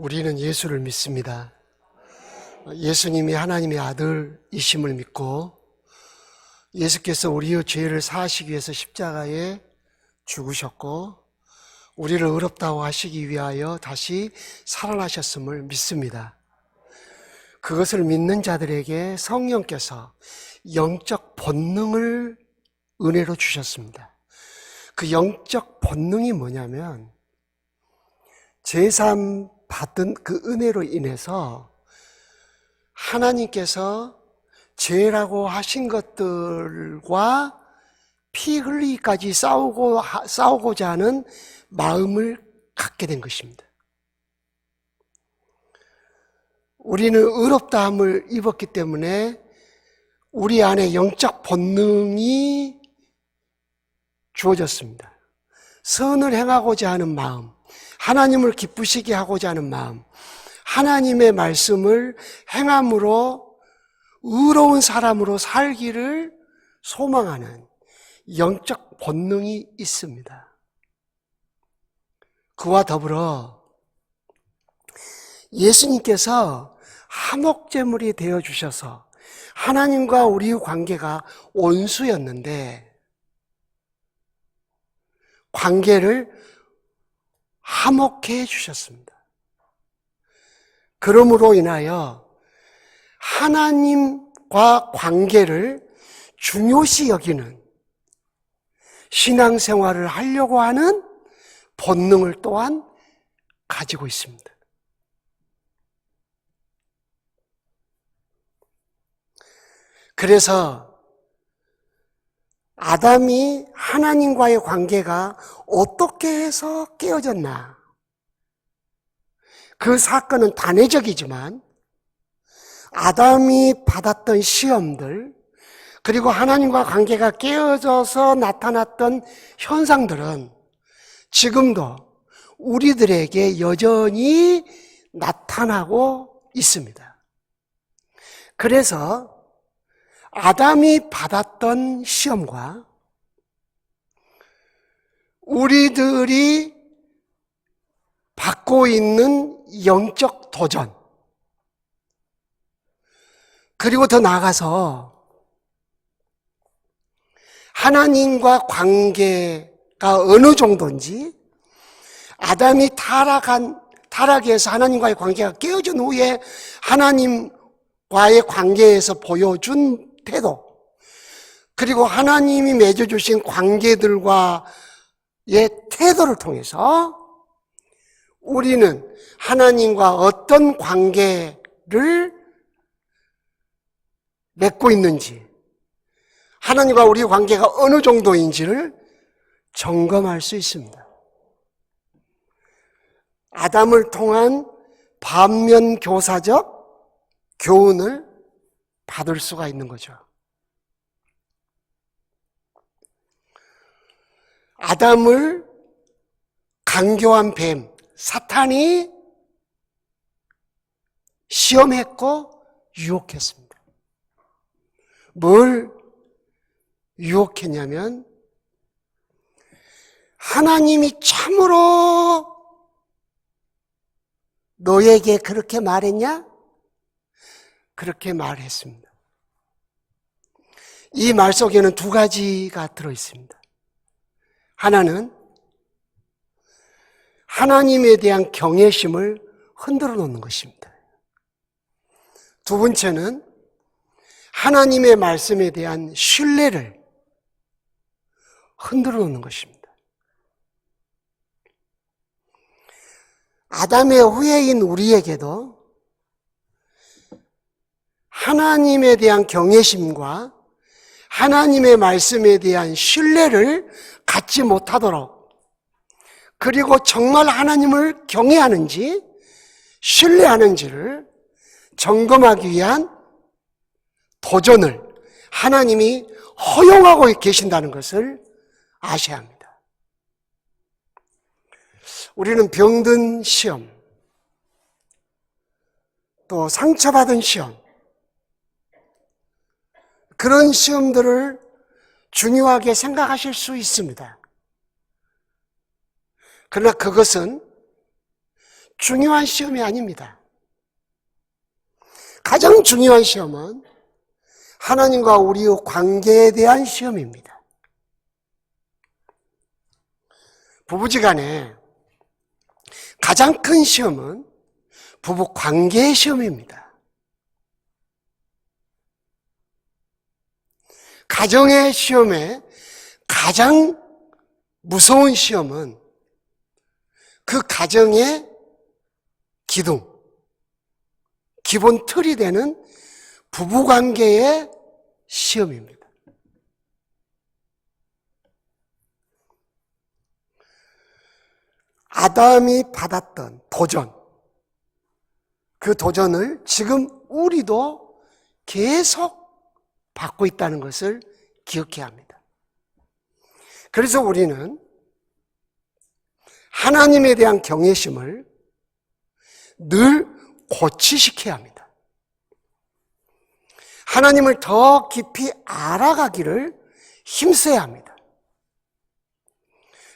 우리는 예수를 믿습니다. 예수님이 하나님의 아들이심을 믿고 예수께서 우리의 죄를 사하시기 위해서 십자가에 죽으셨고 우리를 의롭다고 하시기 위하여 다시 살아나셨음을 믿습니다. 그것을 믿는 자들에게 성령께서 영적 본능을 은혜로 주셨습니다. 그 영적 본능이 뭐냐면 제삼 받은 그 은혜로 인해서 하나님께서 죄라고 하신 것들과 피 흘리기까지 싸우고자 하는 마음을 갖게 된 것입니다. 우리는 의롭다함을 입었기 때문에 우리 안에 영적 본능이 주어졌습니다. 선을 행하고자 하는 마음, 하나님을 기쁘시게 하고자 하는 마음, 하나님의 말씀을 행함으로 의로운 사람으로 살기를 소망하는 영적 본능이 있습니다. 그와 더불어 예수님께서 한옥제물이 되어주셔서 하나님과 우리의 관계가 온수였는데 관계를 화목해 주셨습니다. 그러므로 인하여 하나님과 관계를 중요시 여기는 신앙생활을 하려고 하는 본능을 또한 가지고 있습니다. 그래서 아담이 하나님과의 관계가 어떻게 해서 깨어졌나? 그 사건은 단회적이지만 아담이 받았던 시험들 그리고 하나님과 관계가 깨어져서 나타났던 현상들은 지금도 우리들에게 여전히 나타나고 있습니다. 그래서 아담이 받았던 시험과 우리들이 받고 있는 영적 도전, 그리고 더 나아가서 하나님과 관계가 어느 정도인지 아담이 타락해서 하나님과의 관계가 깨어진 후에 하나님과의 관계에서 보여준 태도, 그리고 하나님이 맺어주신 관계들과의 태도를 통해서 우리는 하나님과 어떤 관계를 맺고 있는지, 하나님과 우리의 관계가 어느 정도인지를 점검할 수 있습니다. 아담을 통한 반면교사적 교훈을 받을 수가 있는 거죠. 아담을 간교한 뱀, 사탄이 시험했고 유혹했습니다. 뭘 유혹했냐면 하나님이 참으로 너에게 그렇게 말했냐? 그렇게 말했습니다. 이 말 속에는 두 가지가 들어있습니다. 하나는 하나님에 대한 경외심을 흔들어 놓는 것입니다. 두 번째는 하나님의 말씀에 대한 신뢰를 흔들어 놓는 것입니다. 아담의 후예인 우리에게도 하나님에 대한 경외심과 하나님의 말씀에 대한 신뢰를 갖지 못하도록, 그리고 정말 하나님을 경외하는지 신뢰하는지를 점검하기 위한 도전을 하나님이 허용하고 계신다는 것을 아셔야 합니다. 우리는 병든 시험, 또 상처받은 시험, 그런 시험들을 중요하게 생각하실 수 있습니다. 그러나 그것은 중요한 시험이 아닙니다. 가장 중요한 시험은 하나님과 우리의 관계에 대한 시험입니다. 부부지간에 가장 큰 시험은 부부 관계의 시험입니다. 가정의 시험에 가장 무서운 시험은 그 가정의 기둥, 기본 틀이 되는 부부관계의 시험입니다. 아담이 받았던 도전, 그 도전을 지금 우리도 계속 받고 있다는 것을 기억해야 합니다. 그래서 우리는 하나님에 대한 경외심을 늘 고취시켜야 합니다. 하나님을 더 깊이 알아가기를 힘써야 합니다.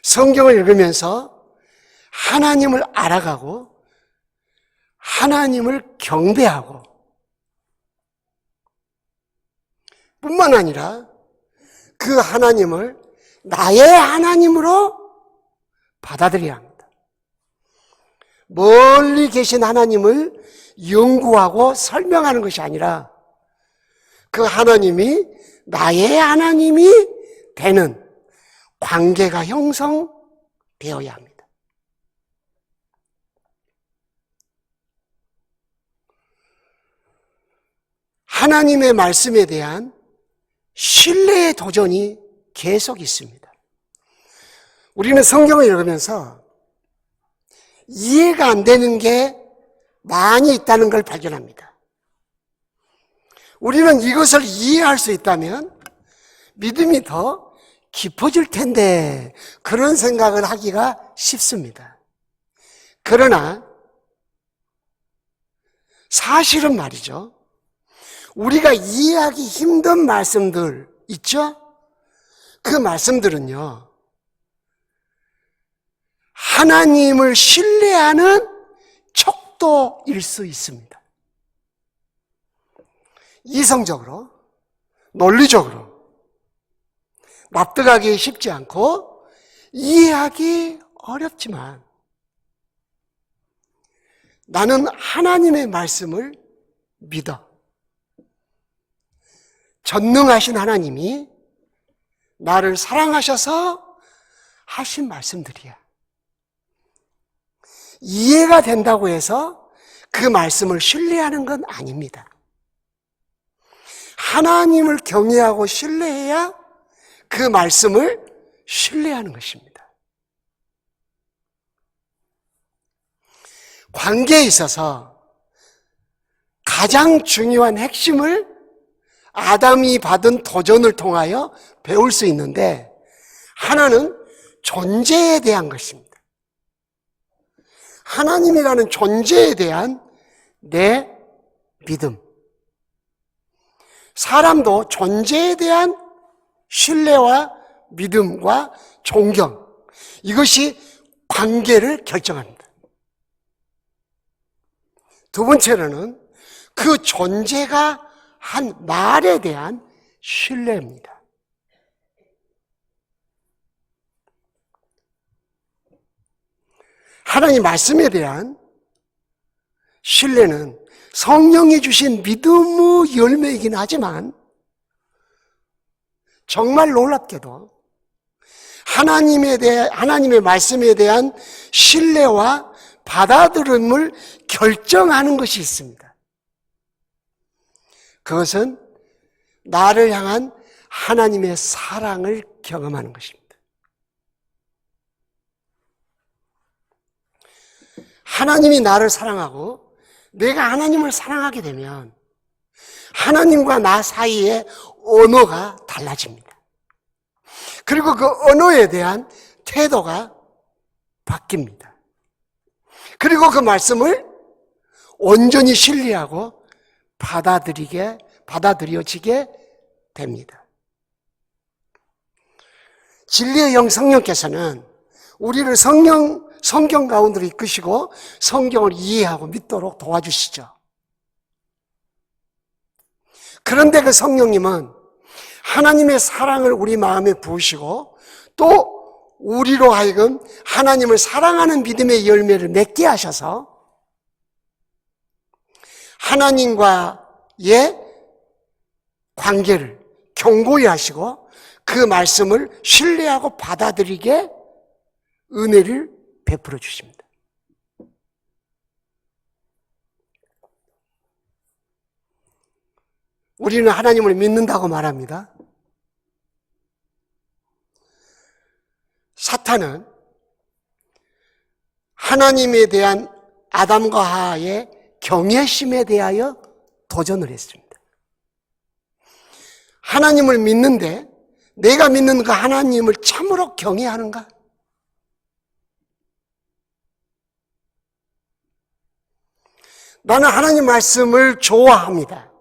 성경을 읽으면서 하나님을 알아가고 하나님을 경배하고 뿐만 아니라 그 하나님을 나의 하나님으로 받아들여야 합니다. 멀리 계신 하나님을 연구하고 설명하는 것이 아니라 그 하나님이 나의 하나님이 되는 관계가 형성되어야 합니다. 하나님의 말씀에 대한 신뢰의 도전이 계속 있습니다. 우리는 성경을 읽으면서 이해가 안 되는 게 많이 있다는 걸 발견합니다. 우리는 이것을 이해할 수 있다면 믿음이 더 깊어질 텐데 그런 생각을 하기가 쉽습니다. 그러나 사실은 말이죠. 우리가 이해하기 힘든 말씀들 있죠? 그 말씀들은요, 하나님을 신뢰하는 척도일 수 있습니다. 이성적으로, 논리적으로 납득하기 쉽지 않고 이해하기 어렵지만 나는 하나님의 말씀을 믿어. 전능하신 하나님이 나를 사랑하셔서 하신 말씀들이야. 이해가 된다고 해서 그 말씀을 신뢰하는 건 아닙니다. 하나님을 경외하고 신뢰해야 그 말씀을 신뢰하는 것입니다. 관계에 있어서 가장 중요한 핵심을 아담이 받은 도전을 통하여 배울 수 있는데 하나는 존재에 대한 것입니다. 하나님이라는 존재에 대한 내 믿음. 사람도 존재에 대한 신뢰와 믿음과 존경, 이것이 관계를 결정합니다. 두 번째로는 그 존재가 한 말에 대한 신뢰입니다. 하나님 말씀에 대한 신뢰는 성령이 주신 믿음의 열매이긴 하지만 정말 놀랍게도 하나님의 말씀에 대한 신뢰와 받아들임을 결정하는 것이 있습니다. 그것은 나를 향한 하나님의 사랑을 경험하는 것입니다. 하나님이 나를 사랑하고 내가 하나님을 사랑하게 되면 하나님과 나 사이의 언어가 달라집니다. 그리고 그 언어에 대한 태도가 바뀝니다. 그리고 그 말씀을 온전히 신뢰하고 받아들여지게 됩니다. 진리의 영 성령께서는 우리를 성경 가운데로 이끄시고 성경을 이해하고 믿도록 도와주시죠. 그런데 그 성령님은 하나님의 사랑을 우리 마음에 부으시고 또 우리로 하여금 하나님을 사랑하는 믿음의 열매를 맺게 하셔서 하나님과의 관계를 견고히 하시고 그 말씀을 신뢰하고 받아들이게 은혜를 베풀어 주십니다. 우리는 하나님을 믿는다고 말합니다. 사탄은 하나님에 대한 아담과 하와의 경외심에 대하여 도전을 했습니다. 하나님을 믿는데 내가 믿는 그 하나님을 참으로 경외하는가? 나는 하나님 말씀을 좋아합니다.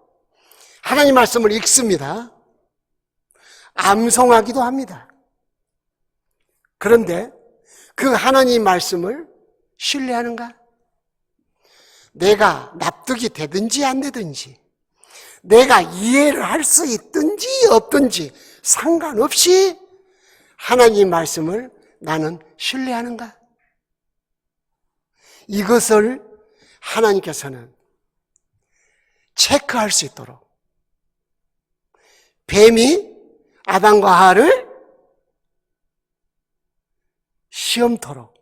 하나님 말씀을 읽습니다. 암송하기도 합니다. 그런데 그 하나님 말씀을 신뢰하는가? 내가 납득이 되든지 안 되든지, 내가 이해를 할 수 있든지 없든지 상관없이 하나님 말씀을 나는 신뢰하는가? 이것을 하나님께서는 체크할 수 있도록 뱀이 아담과 하와를 시험토록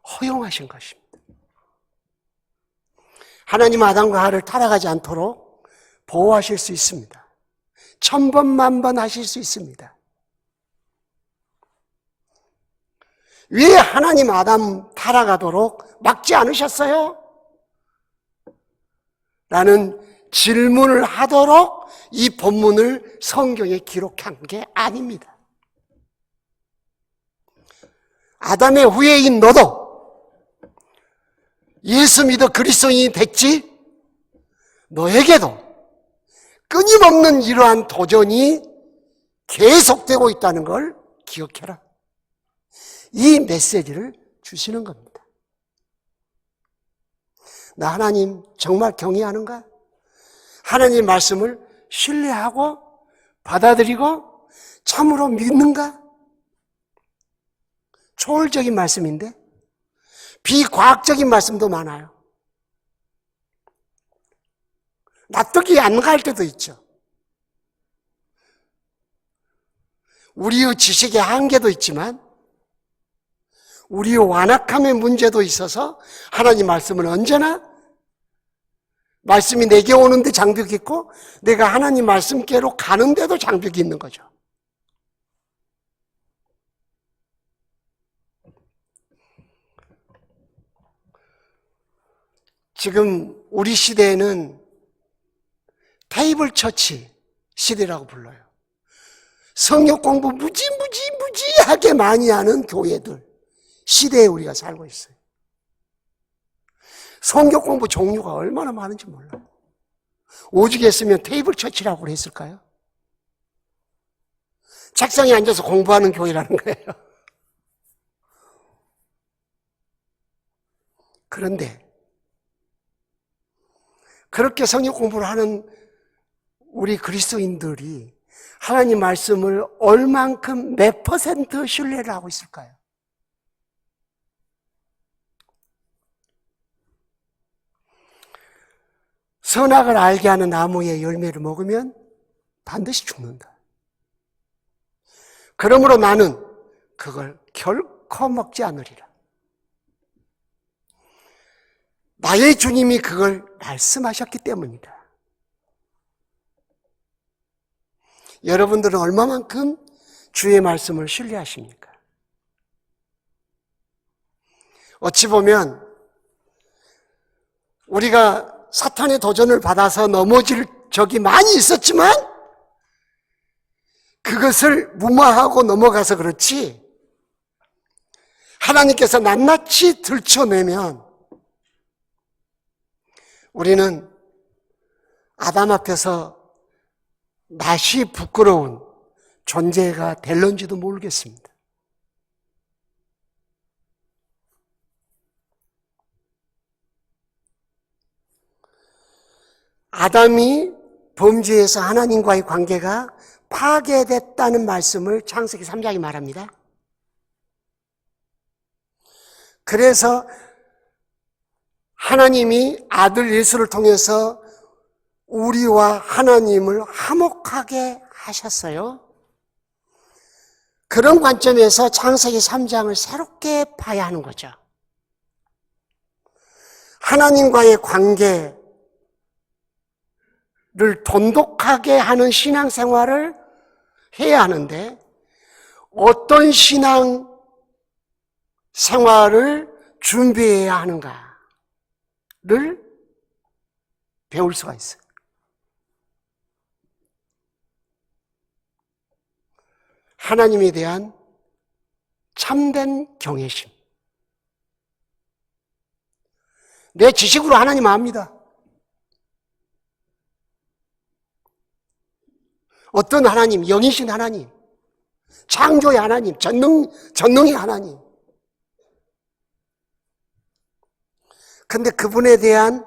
허용하신 것입니다. 하나님은 아담과 하와를 타락하지 않도록 보호하실 수 있습니다. 1000번 만번 하실 수 있습니다. 왜 하나님 아담 타락하도록 막지 않으셨어요? 라는 질문을 하도록 이 본문을 성경에 기록한 게 아닙니다. 아담의 후예인 너도 예수 믿어 그리스도인이 됐지? 너에게도 끊임없는 이러한 도전이 계속되고 있다는 걸 기억해라. 이 메시지를 주시는 겁니다. 나 하나님 정말 경외하는가? 하나님 말씀을 신뢰하고 받아들이고 참으로 믿는가? 초월적인 말씀인데 비과학적인 말씀도 많아요. 납득이 안 갈 때도 있죠. 우리의 지식의 한계도 있지만 우리의 완악함의 문제도 있어서 하나님 말씀은 언제나 말씀이 내게 오는데 장벽이 있고 내가 하나님 말씀께로 가는데도 장벽이 있는 거죠. 지금 우리 시대에는 테이블 처치 시대라고 불러요. 성역 공부 무지하게 많이 하는 교회들 시대에 우리가 살고 있어요. 성경 공부 종류가 얼마나 많은지 몰라요. 오죽 했으면 테이블 처치라고 했을까요? 책상에 앉아서 공부하는 교회라는 거예요. 그런데 그렇게 성경 공부를 하는 우리 그리스도인들이 하나님 말씀을 얼만큼 몇 % 신뢰를 하고 있을까요? 선악을 알게 하는 나무의 열매를 먹으면 반드시 죽는다. 그러므로 나는 그걸 결코 먹지 않으리라. 나의 주님이 그걸 말씀하셨기 때문이다. 여러분들은 얼마만큼 주의 말씀을 신뢰하십니까? 어찌 보면 우리가 사탄의 도전을 받아서 넘어질 적이 많이 있었지만 그것을 무마하고 넘어가서 그렇지 하나님께서 낱낱이 들춰내면 우리는 아담 앞에서 낯이 부끄러운 존재가 될런지도 모르겠습니다. 아담이 범죄에서 하나님과의 관계가 파괴됐다는 말씀을 창세기 3장이 말합니다. 그래서 하나님이 아들 예수를 통해서 우리와 하나님을 화목하게 하셨어요. 그런 관점에서 창세기 3장을 새롭게 봐야 하는 거죠. 하나님과의 관계를 돈독하게 하는 신앙생활을 해야 하는데 어떤 신앙생활을 준비해야 하는가를 배울 수가 있어요. 하나님에 대한 참된 경외심. 내 지식으로 하나님 압니다. 어떤 하나님, 영이신 하나님, 창조의 하나님, 전능의 하나님. 근데 그분에 대한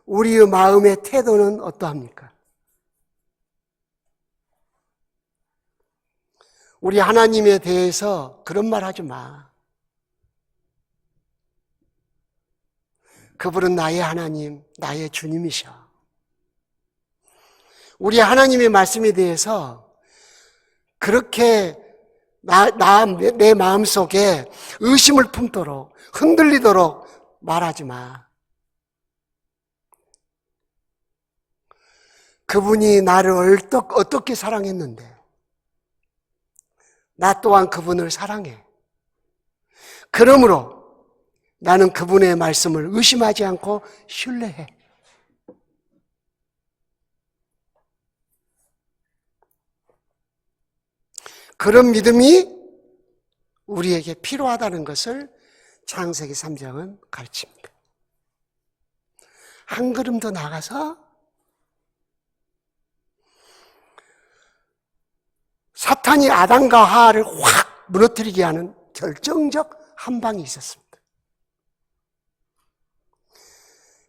우리의 마음의 태도는 어떠합니까? 우리 하나님에 대해서 그런 말 하지 마. 그분은 나의 하나님, 나의 주님이셔. 우리 하나님의 말씀에 대해서 그렇게 내 마음속에 의심을 품도록 흔들리도록 말하지 마. 그분이 나를 어떻게 사랑했는데 나 또한 그분을 사랑해. 그러므로 나는 그분의 말씀을 의심하지 않고 신뢰해. 그런 믿음이 우리에게 필요하다는 것을 창세기 3장은 가르칩니다. 한 걸음 더 나가서 사탄이 아담과 하와를 확 무너뜨리게 하는 결정적 한 방이 있었습니다.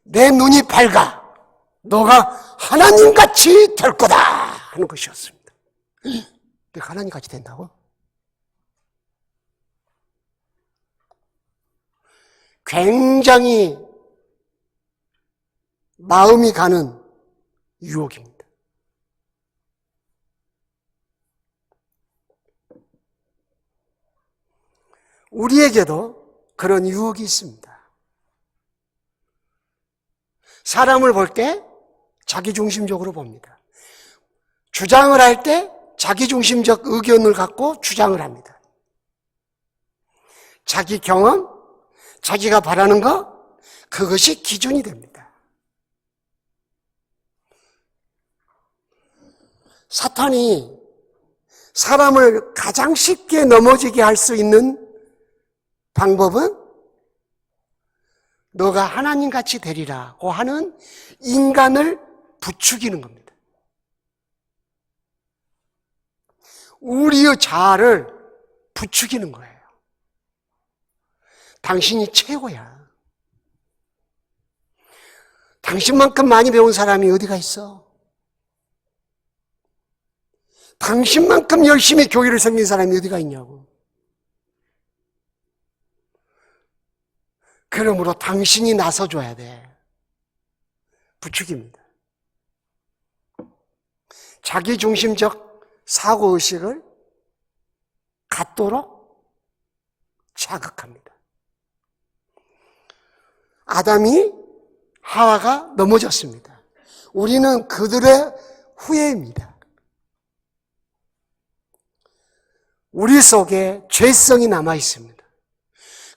내 눈이 밝아 너가 하나님같이 될 거다 하는 것이었습니다. 내가 하나님같이 된다고? 굉장히 마음이 가는 유혹입니다. 우리에게도 그런 유혹이 있습니다. 사람을 볼 때 자기중심적으로 봅니다. 주장을 할 때 자기중심적 의견을 갖고 주장을 합니다. 자기 경험, 자기가 바라는 것, 그것이 기준이 됩니다. 사탄이 사람을 가장 쉽게 넘어지게 할 수 있는 방법은 너가 하나님같이 되리라고 하는 인간을 부추기는 겁니다. 우리의 자아를 부추기는 거예요. 당신이 최고야. 당신만큼 많이 배운 사람이 어디가 있어? 당신만큼 열심히 교회를 섬긴 사람이 어디가 있냐고. 그러므로 당신이 나서줘야 돼. 부추깁니다. 자기중심적 사고의식을 갖도록 자극합니다. 아담이 하와가 넘어졌습니다. 우리는 그들의 후예입니다. 우리 속에 죄성이 남아 있습니다.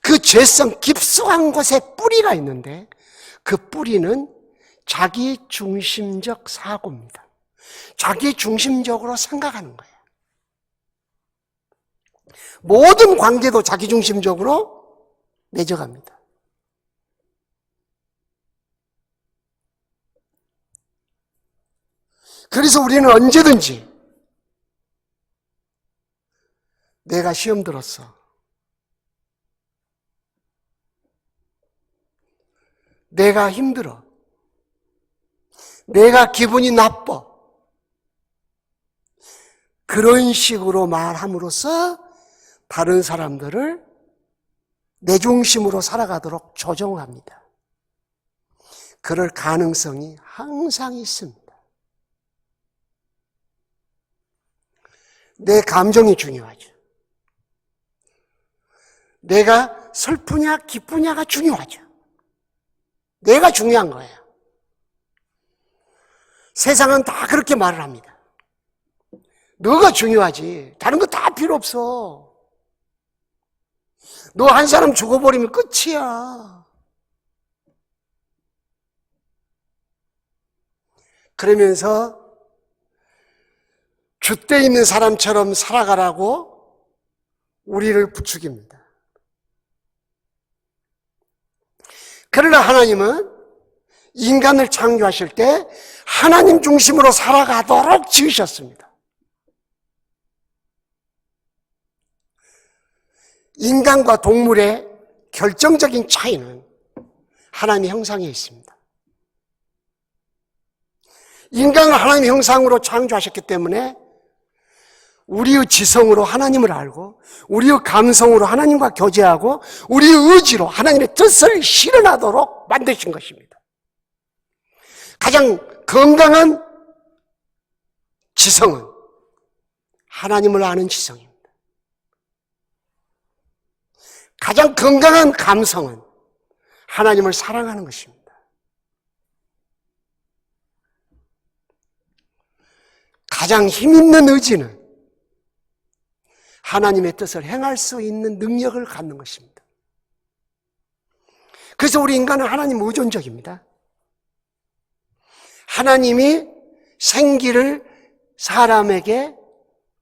그 죄성 깊숙한 곳에 뿌리가 있는데 그 뿌리는 자기중심적 사고입니다. 자기중심적으로 생각하는 거예요. 모든 관계도 자기중심적으로 맺어갑니다. 그래서 우리는 언제든지 내가 시험 들었어. 내가 힘들어. 내가 기분이 나빠. 그런 식으로 말함으로써 다른 사람들을 내 중심으로 살아가도록 조종합니다. 그럴 가능성이 항상 있습니다. 내 감정이 중요하죠. 내가 슬프냐 기쁘냐가 중요하죠. 내가 중요한 거예요. 세상은 다 그렇게 말을 합니다. 너가 중요하지. 다른 거 다 필요 없어. 너 한 사람 죽어버리면 끝이야. 그러면서 줏대 있는 사람처럼 살아가라고 우리를 부추깁니다. 그러나 하나님은 인간을 창조하실 때 하나님 중심으로 살아가도록 지으셨습니다. 인간과 동물의 결정적인 차이는 하나님의 형상에 있습니다. 인간을 하나님의 형상으로 창조하셨기 때문에 우리의 지성으로 하나님을 알고 우리의 감성으로 하나님과 교제하고 우리의 의지로 하나님의 뜻을 실현하도록 만드신 것입니다. 가장 건강한 지성은 하나님을 아는 지성입니다. 가장 건강한 감성은 하나님을 사랑하는 것입니다. 가장 힘있는 의지는 하나님의 뜻을 행할 수 있는 능력을 갖는 것입니다. 그래서 우리 인간은 하나님 의존적입니다. 하나님이 생기를 사람에게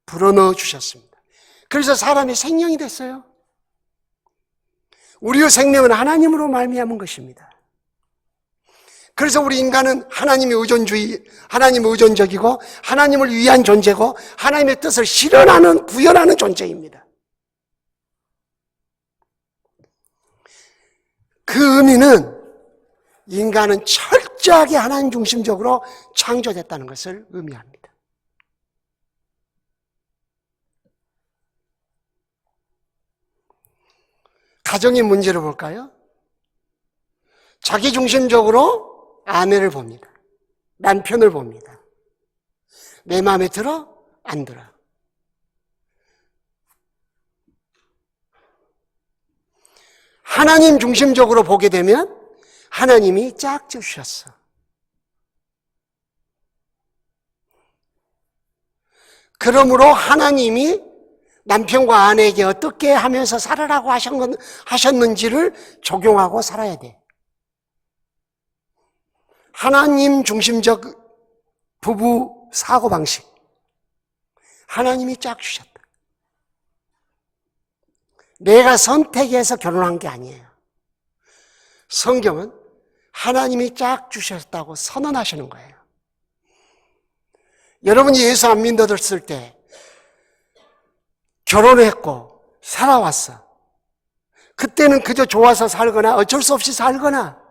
불어넣어 주셨습니다. 그래서 사람이 생명이 됐어요. 우리의 생명은 하나님으로 말미암은 것입니다. 그래서 우리 인간은 하나님의 의존적이고 하나님을 위한 존재고 하나님의 뜻을 실현하는, 구현하는 존재입니다. 그 의미는 인간은 철저하게 하나님 중심적으로 창조됐다는 것을 의미합니다. 가정의 문제를 볼까요? 자기 중심적으로 아내를 봅니다. 남편을 봅니다. 내 마음에 들어? 안 들어? 하나님 중심적으로 보게 되면 하나님이 짝져 주셨어. 그러므로 하나님이 남편과 아내에게 어떻게 하면서 살아라고 하셨는지를 적용하고 살아야 돼. 하나님 중심적 부부 사고방식. 하나님이 짝 주셨다. 내가 선택해서 결혼한 게 아니에요. 성경은 하나님이 짝 주셨다고 선언하시는 거예요. 여러분이 예수 안 믿었을 때 결혼했고 살아왔어. 그때는 그저 좋아서 살거나 어쩔 수 없이 살거나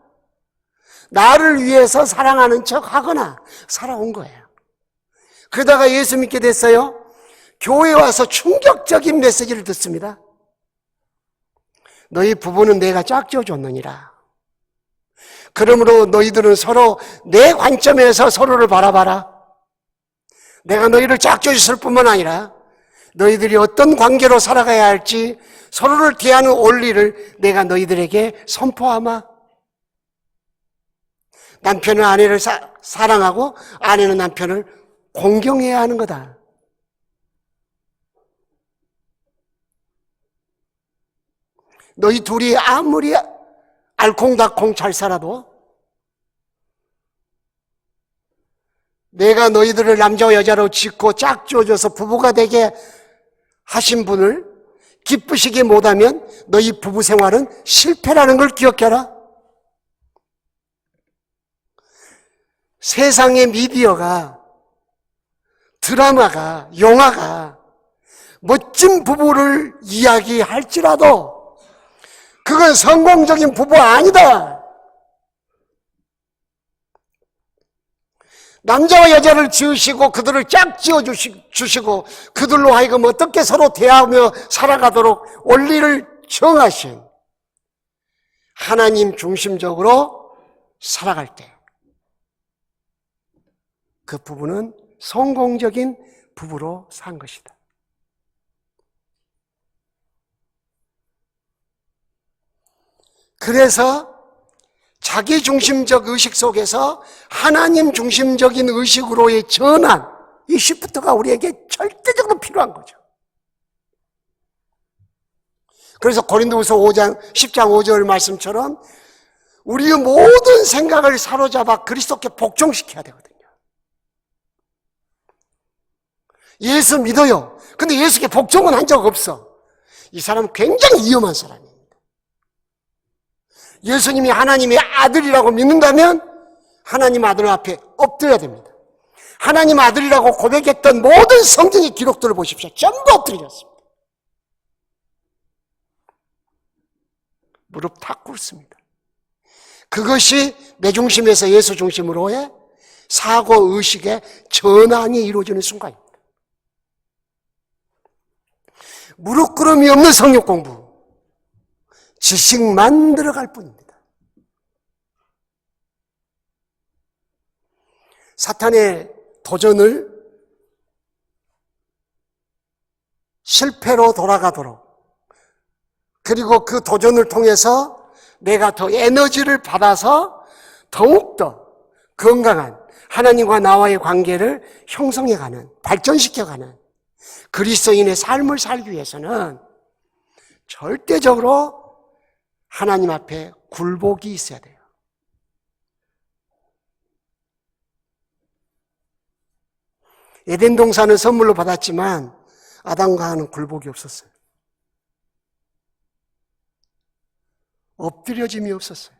나를 위해서 사랑하는 척 하거나 살아온 거예요. 그러다가 예수 믿게 됐어요. 교회에 와서 충격적인 메시지를 듣습니다. 너희 부부는 내가 짝지어 줬느니라. 그러므로 너희들은 서로 내 관점에서 서로를 바라봐라. 내가 너희를 짝지어 줬을 뿐만 아니라 너희들이 어떤 관계로 살아가야 할지 서로를 대하는 원리를 내가 너희들에게 선포하마. 남편은 아내를 사랑하고 아내는 남편을 공경해야 하는 거다. 너희 둘이 아무리 알콩달콩 잘 살아도 내가 너희들을 남자와 여자로 짓고 짝지어줘서 부부가 되게 하신 분을 기쁘시게 못하면 너희 부부 생활은 실패라는 걸 기억해라. 세상의 미디어가, 드라마가, 영화가 멋진 부부를 이야기할지라도 그건 성공적인 부부 아니다. 남자와 여자를 지으시고 그들을 짝 지어 주시고 그들로 하여금 어떻게 서로 대하며 살아가도록 원리를 정하신 하나님 중심적으로 살아갈 때 그 부부는 성공적인 부부로 산 것이다. 그래서 자기 중심적 의식 속에서 하나님 중심적인 의식으로의 전환, 이 시프트가 우리에게 절대적으로 필요한 거죠. 그래서 고린도후서 10장 5절 말씀처럼 우리의 모든 생각을 사로잡아 그리스도께 복종시켜야 되거든요. 예수 믿어요. 근데 예수께 복종은 한 적 없어. 이 사람은 굉장히 위험한 사람입니다. 예수님이 하나님의 아들이라고 믿는다면 하나님 아들 앞에 엎드려야 됩니다. 하나님 아들이라고 고백했던 모든 성경의 기록들을 보십시오. 전부 엎드렸습니다. 무릎 탁 꿇습니다. 그것이 내 중심에서 예수 중심으로의 사고의식의 전환이 이루어지는 순간입니다. 무릎 꿇음이 없는 성역 공부, 지식만 들어갈 뿐입니다. 사탄의 도전을 실패로 돌아가도록, 그리고 그 도전을 통해서 내가 더 에너지를 받아서 더욱더 건강한 하나님과 나와의 관계를 형성해가는, 발전시켜가는 그리스도인의 삶을 살기 위해서는 절대적으로 하나님 앞에 굴복이 있어야 돼요. 에덴 동산은 선물로 받았지만 아담과 하와는 굴복이 없었어요. 엎드려짐이 없었어요.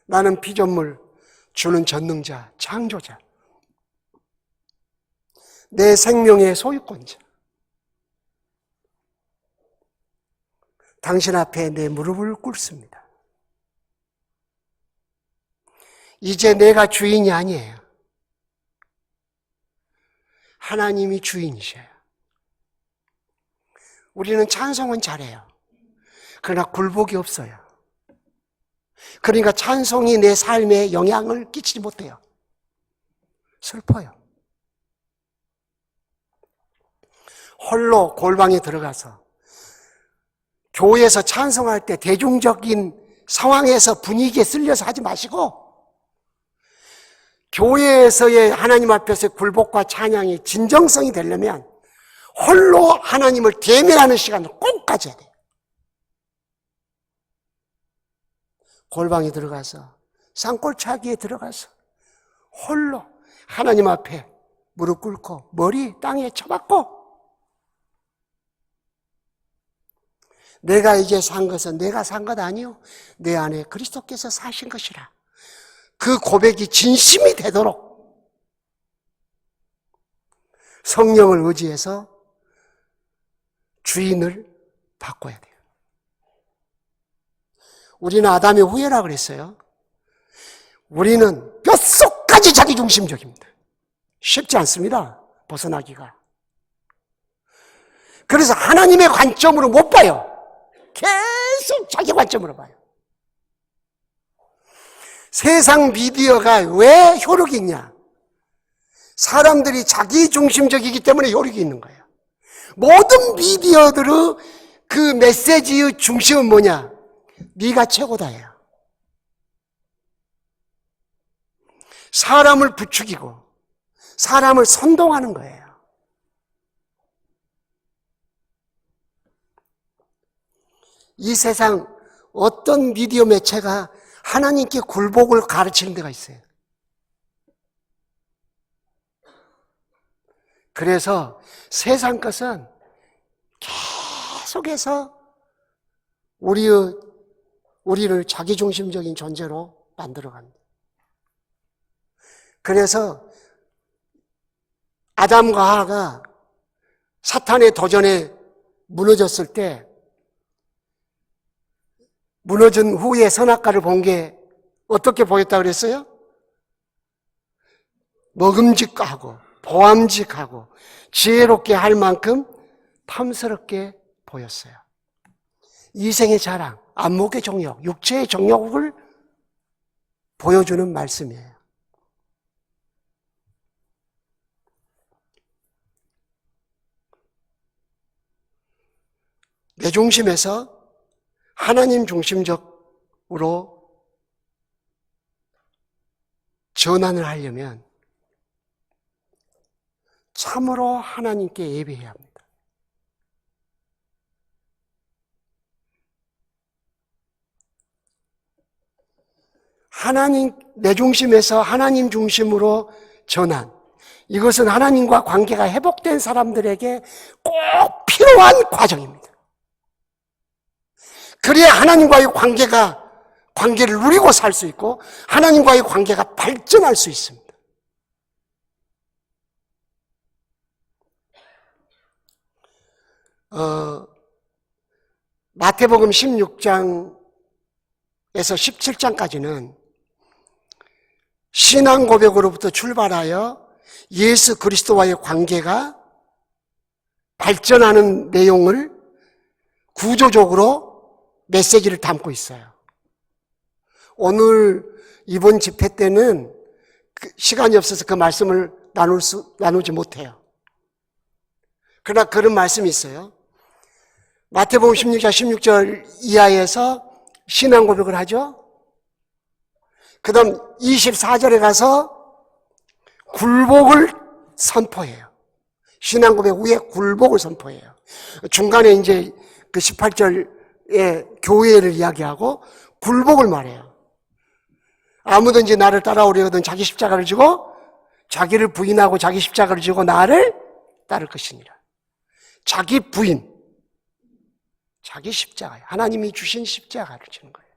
나는 피조물 주는 전능자, 창조자, 내 생명의 소유권자, 당신 앞에 내 무릎을 꿇습니다. 이제 내가 주인이 아니에요. 하나님이 주인이셔요. 우리는 찬송은 잘해요. 그러나 굴복이 없어요. 그러니까 찬송이 내 삶에 영향을 끼치지 못해요. 슬퍼요. 홀로 골방에 들어가서 교회에서 찬송할 때 대중적인 상황에서 분위기에 쓸려서 하지 마시고 교회에서의 하나님 앞에서의 굴복과 찬양이 진정성이 되려면 홀로 하나님을 대면하는 시간을 꼭 가져야 돼요. 골방에 들어가서 산골짜기에 들어가서 홀로 하나님 앞에 무릎 꿇고 머리 땅에 쳐박고 내가 이제 산 것은 내가 산 것 아니요 내 안에 그리스도께서 사신 것이라 그 고백이 진심이 되도록 성령을 의지해서 주인을 바꿔야 돼요. 우리는 아담의 후예라고 그랬어요. 우리는 뼛속까지 자기중심적입니다. 쉽지 않습니다. 벗어나기가. 그래서 하나님의 관점으로 못 봐요. 계속 자기 관점으로 봐요. 세상 미디어가 왜 효력이 있냐? 사람들이 자기중심적이기 때문에 효력이 있는 거예요. 모든 미디어들의 그 메시지의 중심은 뭐냐? 네가 최고다예요. 사람을 부추기고 사람을 선동하는 거예요. 이 세상 어떤 미디어 매체가 하나님께 굴복을 가르치는 데가 있어요. 그래서 세상 것은 계속해서 우리를 자기중심적인 존재로 만들어갑니다. 그래서 아담과 하와가 사탄의 도전에 무너졌을 때 무너진 후에 선악과를 본 게 어떻게 보였다고 그랬어요? 먹음직하고 보암직하고 지혜롭게 할 만큼 탐스럽게 보였어요. 이생의 자랑, 안목의 정욕, 육체의 정욕을 보여주는 말씀이에요. 내 중심에서 하나님 중심적으로 전환을 하려면 참으로 하나님께 예배해야 합니다. 내 중심에서 하나님 중심으로 전환. 이것은 하나님과 관계가 회복된 사람들에게 꼭 필요한 과정입니다. 그래야 하나님과의 관계를 누리고 살 수 있고 하나님과의 관계가 발전할 수 있습니다. 마태복음 16장에서 17장까지는 신앙 고백으로부터 출발하여 예수 그리스도와의 관계가 발전하는 내용을 구조적으로 메시지를 담고 있어요. 오늘 이번 집회 때는 시간이 없어서 그 말씀을 나누지 못해요. 그러나 그런 말씀이 있어요. 마태복음 16장 16절 이하에서 신앙 고백을 하죠. 그 다음 24절에 가서 굴복을 선포해요. 신앙 고백 후에 굴복을 선포해요. 중간에 이제 그 18절에 교회를 이야기하고 굴복을 말해요. 아무든지 나를 따라오려거든 자기 십자가를 지고 자기를 부인하고 자기 십자가를 지고 나를 따를 것이니라. 자기 부인, 자기 십자가, 하나님이 주신 십자가를 지는 거예요.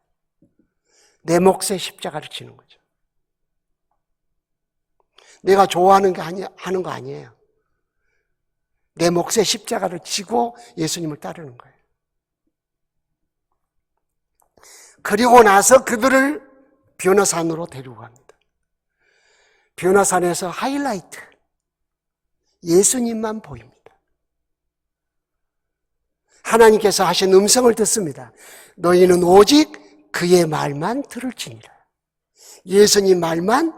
내 몫의 십자가를 지는 거죠. 내가 좋아하는 게 하는 거 아니에요. 내 몫의 십자가를 지고 예수님을 따르는 거예요. 그리고 나서 그들을 변화산으로 데리고 갑니다. 변화산에서 하이라이트, 예수님만 보입니다. 하나님께서 하신 음성을 듣습니다. 너희는 오직 그의 말만 들을지니라. 예수님 말만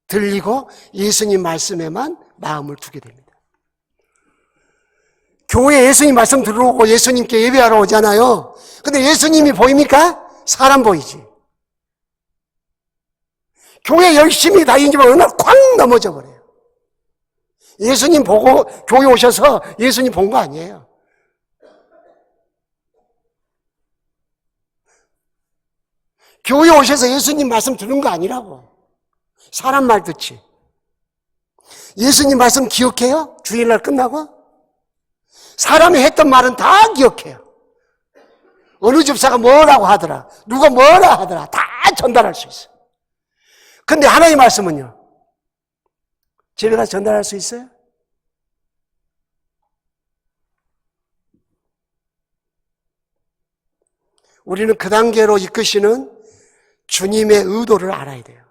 들리고 예수님 말씀에만 마음을 두게 됩니다. 교회에 예수님 말씀 들어오고 예수님께 예배하러 오잖아요. 근데 예수님이 보입니까? 사람 보이지. 교회 열심히 다니지만 어느 날 쾅 넘어져 버려요. 예수님 보고 교회 오셔서 예수님 본 거 아니에요. 교회 오셔서 예수님 말씀 들은 거 아니라고. 사람 말 듣지. 예수님 말씀 기억해요? 주일날 끝나고? 사람이 했던 말은 다 기억해요. 어느 집사가 뭐라고 하더라, 누가 뭐라 하더라, 다 전달할 수 있어요. 근데 하나님 말씀은요? 집에 가서 전달할 수 있어요? 우리는 그 단계로 이끄시는 주님의 의도를 알아야 돼요.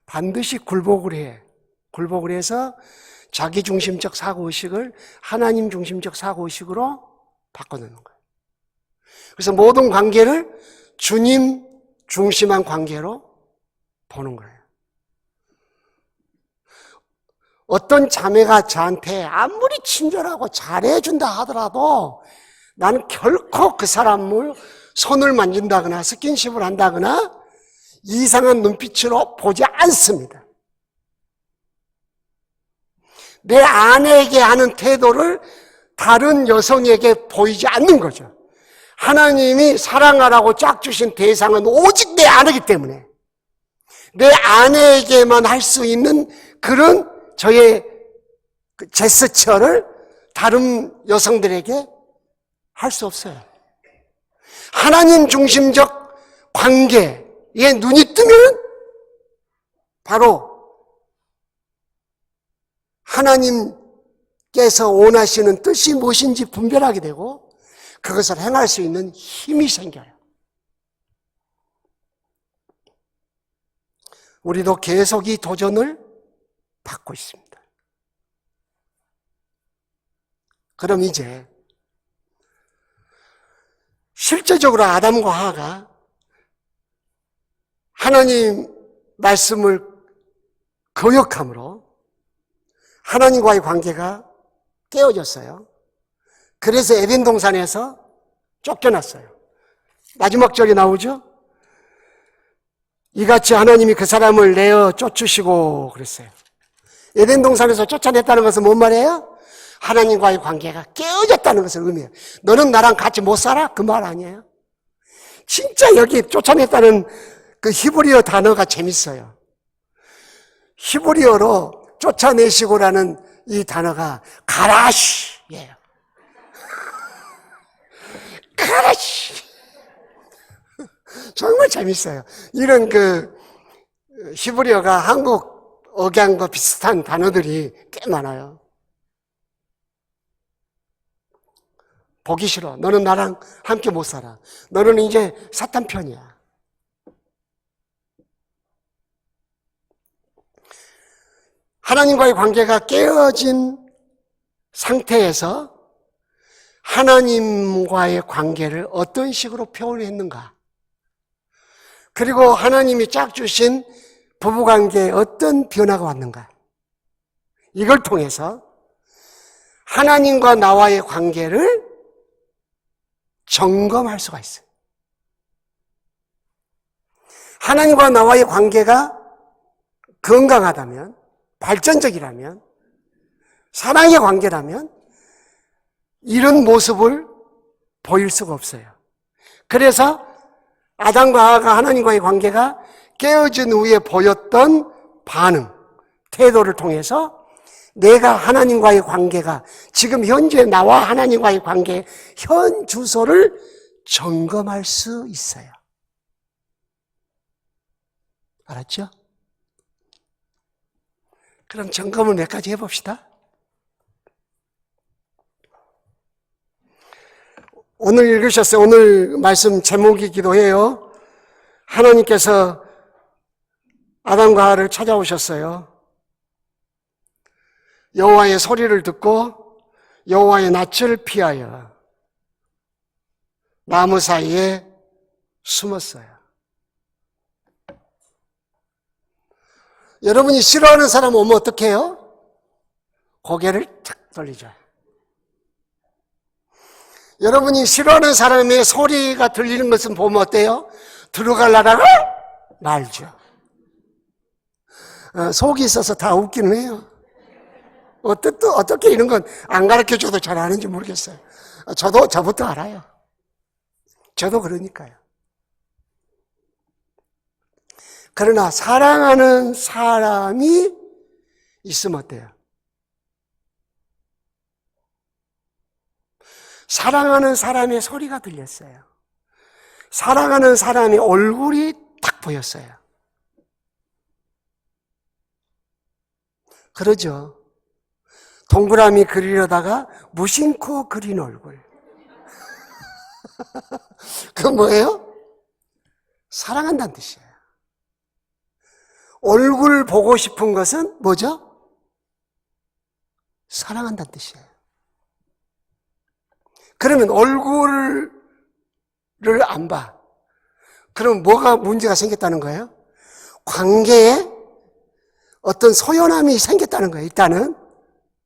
반드시 굴복을 해. 굴복을 해서 자기중심적 사고의식을 하나님 중심적 사고의식으로 바꿔놓는 거예요. 그래서 모든 관계를 주님 중심한 관계로 보는 거예요. 어떤 자매가 저한테 아무리 친절하고 잘해준다 하더라도 나는 결코 그 사람을 손을 만진다거나 스킨십을 한다거나 이상한 눈빛으로 보지 않습니다. 내 아내에게 하는 태도를 다른 여성에게 보이지 않는 거죠. 하나님이 사랑하라고 쫙 주신 대상은 오직 내 아내이기 때문에 내 아내에게만 할 수 있는 그런 저의 제스처를 다른 여성들에게 할 수 없어요. 하나님 중심적 관계에 눈이 뜨면 바로 하나님께서 원하시는 뜻이 무엇인지 분별하게 되고 그것을 행할 수 있는 힘이 생겨요. 우리도 계속 이 도전을 받고 있습니다. 그럼 이제 실제적으로 아담과 하와가 하나님 말씀을 거역함으로 하나님과의 관계가 깨어졌어요. 그래서 에덴 동산에서 쫓겨났어요. 마지막 절이 나오죠? 이같이 하나님이 그 사람을 내어 쫓으시고 그랬어요. 에덴 동산에서 쫓아냈다는 것은 뭔 말이에요? 하나님과의 관계가 깨어졌다는 것을 의미해요. 너는 나랑 같이 못 살아? 그 말 아니에요? 진짜 여기 쫓아냈다는 그 히브리어 단어가 재밌어요. 히브리어로 쫓아내시고라는 이 단어가 가라시예요. 가라시. 정말 재밌어요. 이런 그 히브리어가 한국 억양과 비슷한 단어들이 꽤 많아요. 보기 싫어. 너는 나랑 함께 못 살아. 너는 이제 사탄 편이야. 하나님과의 관계가 깨어진 상태에서 하나님과의 관계를 어떤 식으로 표현했는가? 그리고 하나님이 짝 주신 부부관계에 어떤 변화가 왔는가? 이걸 통해서 하나님과 나와의 관계를 점검할 수가 있어요. 하나님과 나와의 관계가 건강하다면, 발전적이라면, 사랑의 관계라면 이런 모습을 보일 수가 없어요. 그래서 아담과 하와가 하나님과의 관계가 깨어진 후에 보였던 반응, 태도를 통해서 내가 하나님과의 관계가 지금 현재 나와 하나님과의 관계의 현 주소를 점검할 수 있어요. 알았죠? 그럼 점검을 몇 가지 해봅시다. 오늘 읽으셨어요. 오늘 말씀 제목이기도 해요. 하나님께서 아담과 하와를 찾아오셨어요. 여호와의 소리를 듣고 여호와의 낯을 피하여 나무 사이에 숨었어요. 여러분이 싫어하는 사람 오면 어떻게 해요? 고개를 탁 돌리죠. 여러분이 싫어하는 사람의 소리가 들리는 것은 보면 어때요? 들어가려다가 말죠. 속이 있어서 다 웃기는 해요. 어떻게 이런 건 안 가르쳐줘도 잘 아는지 모르겠어요. 저부터 알아요. 저도 그러니까요. 그러나 사랑하는 사람이 있으면 어때요? 사랑하는 사람의 소리가 들렸어요. 사랑하는 사람의 얼굴이 딱 보였어요. 그러죠. 동그라미 그리려다가 무심코 그린 얼굴. 그건 뭐예요? 사랑한다는 뜻이에요. 얼굴 보고 싶은 것은 뭐죠? 사랑한다는 뜻이에요. 그러면 얼굴을 안 봐. 그럼 뭐가 문제가 생겼다는 거예요? 관계에 어떤 소연함이 생겼다는 거예요. 일단은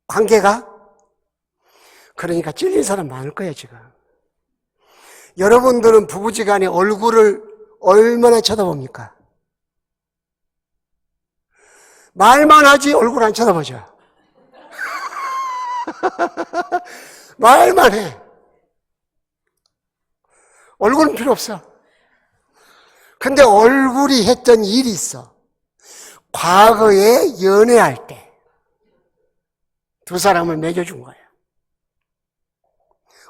관계가. 그러니까 찔린 사람 많을 거예요, 지금. 여러분들은 부부지간에 얼굴을 얼마나 쳐다봅니까? 말만 하지 얼굴 안 쳐다보죠. 말만 해. 얼굴은 필요 없어. 근데 얼굴이 했던 일이 있어. 과거에 연애할 때 두 사람을 먹여준 거예요.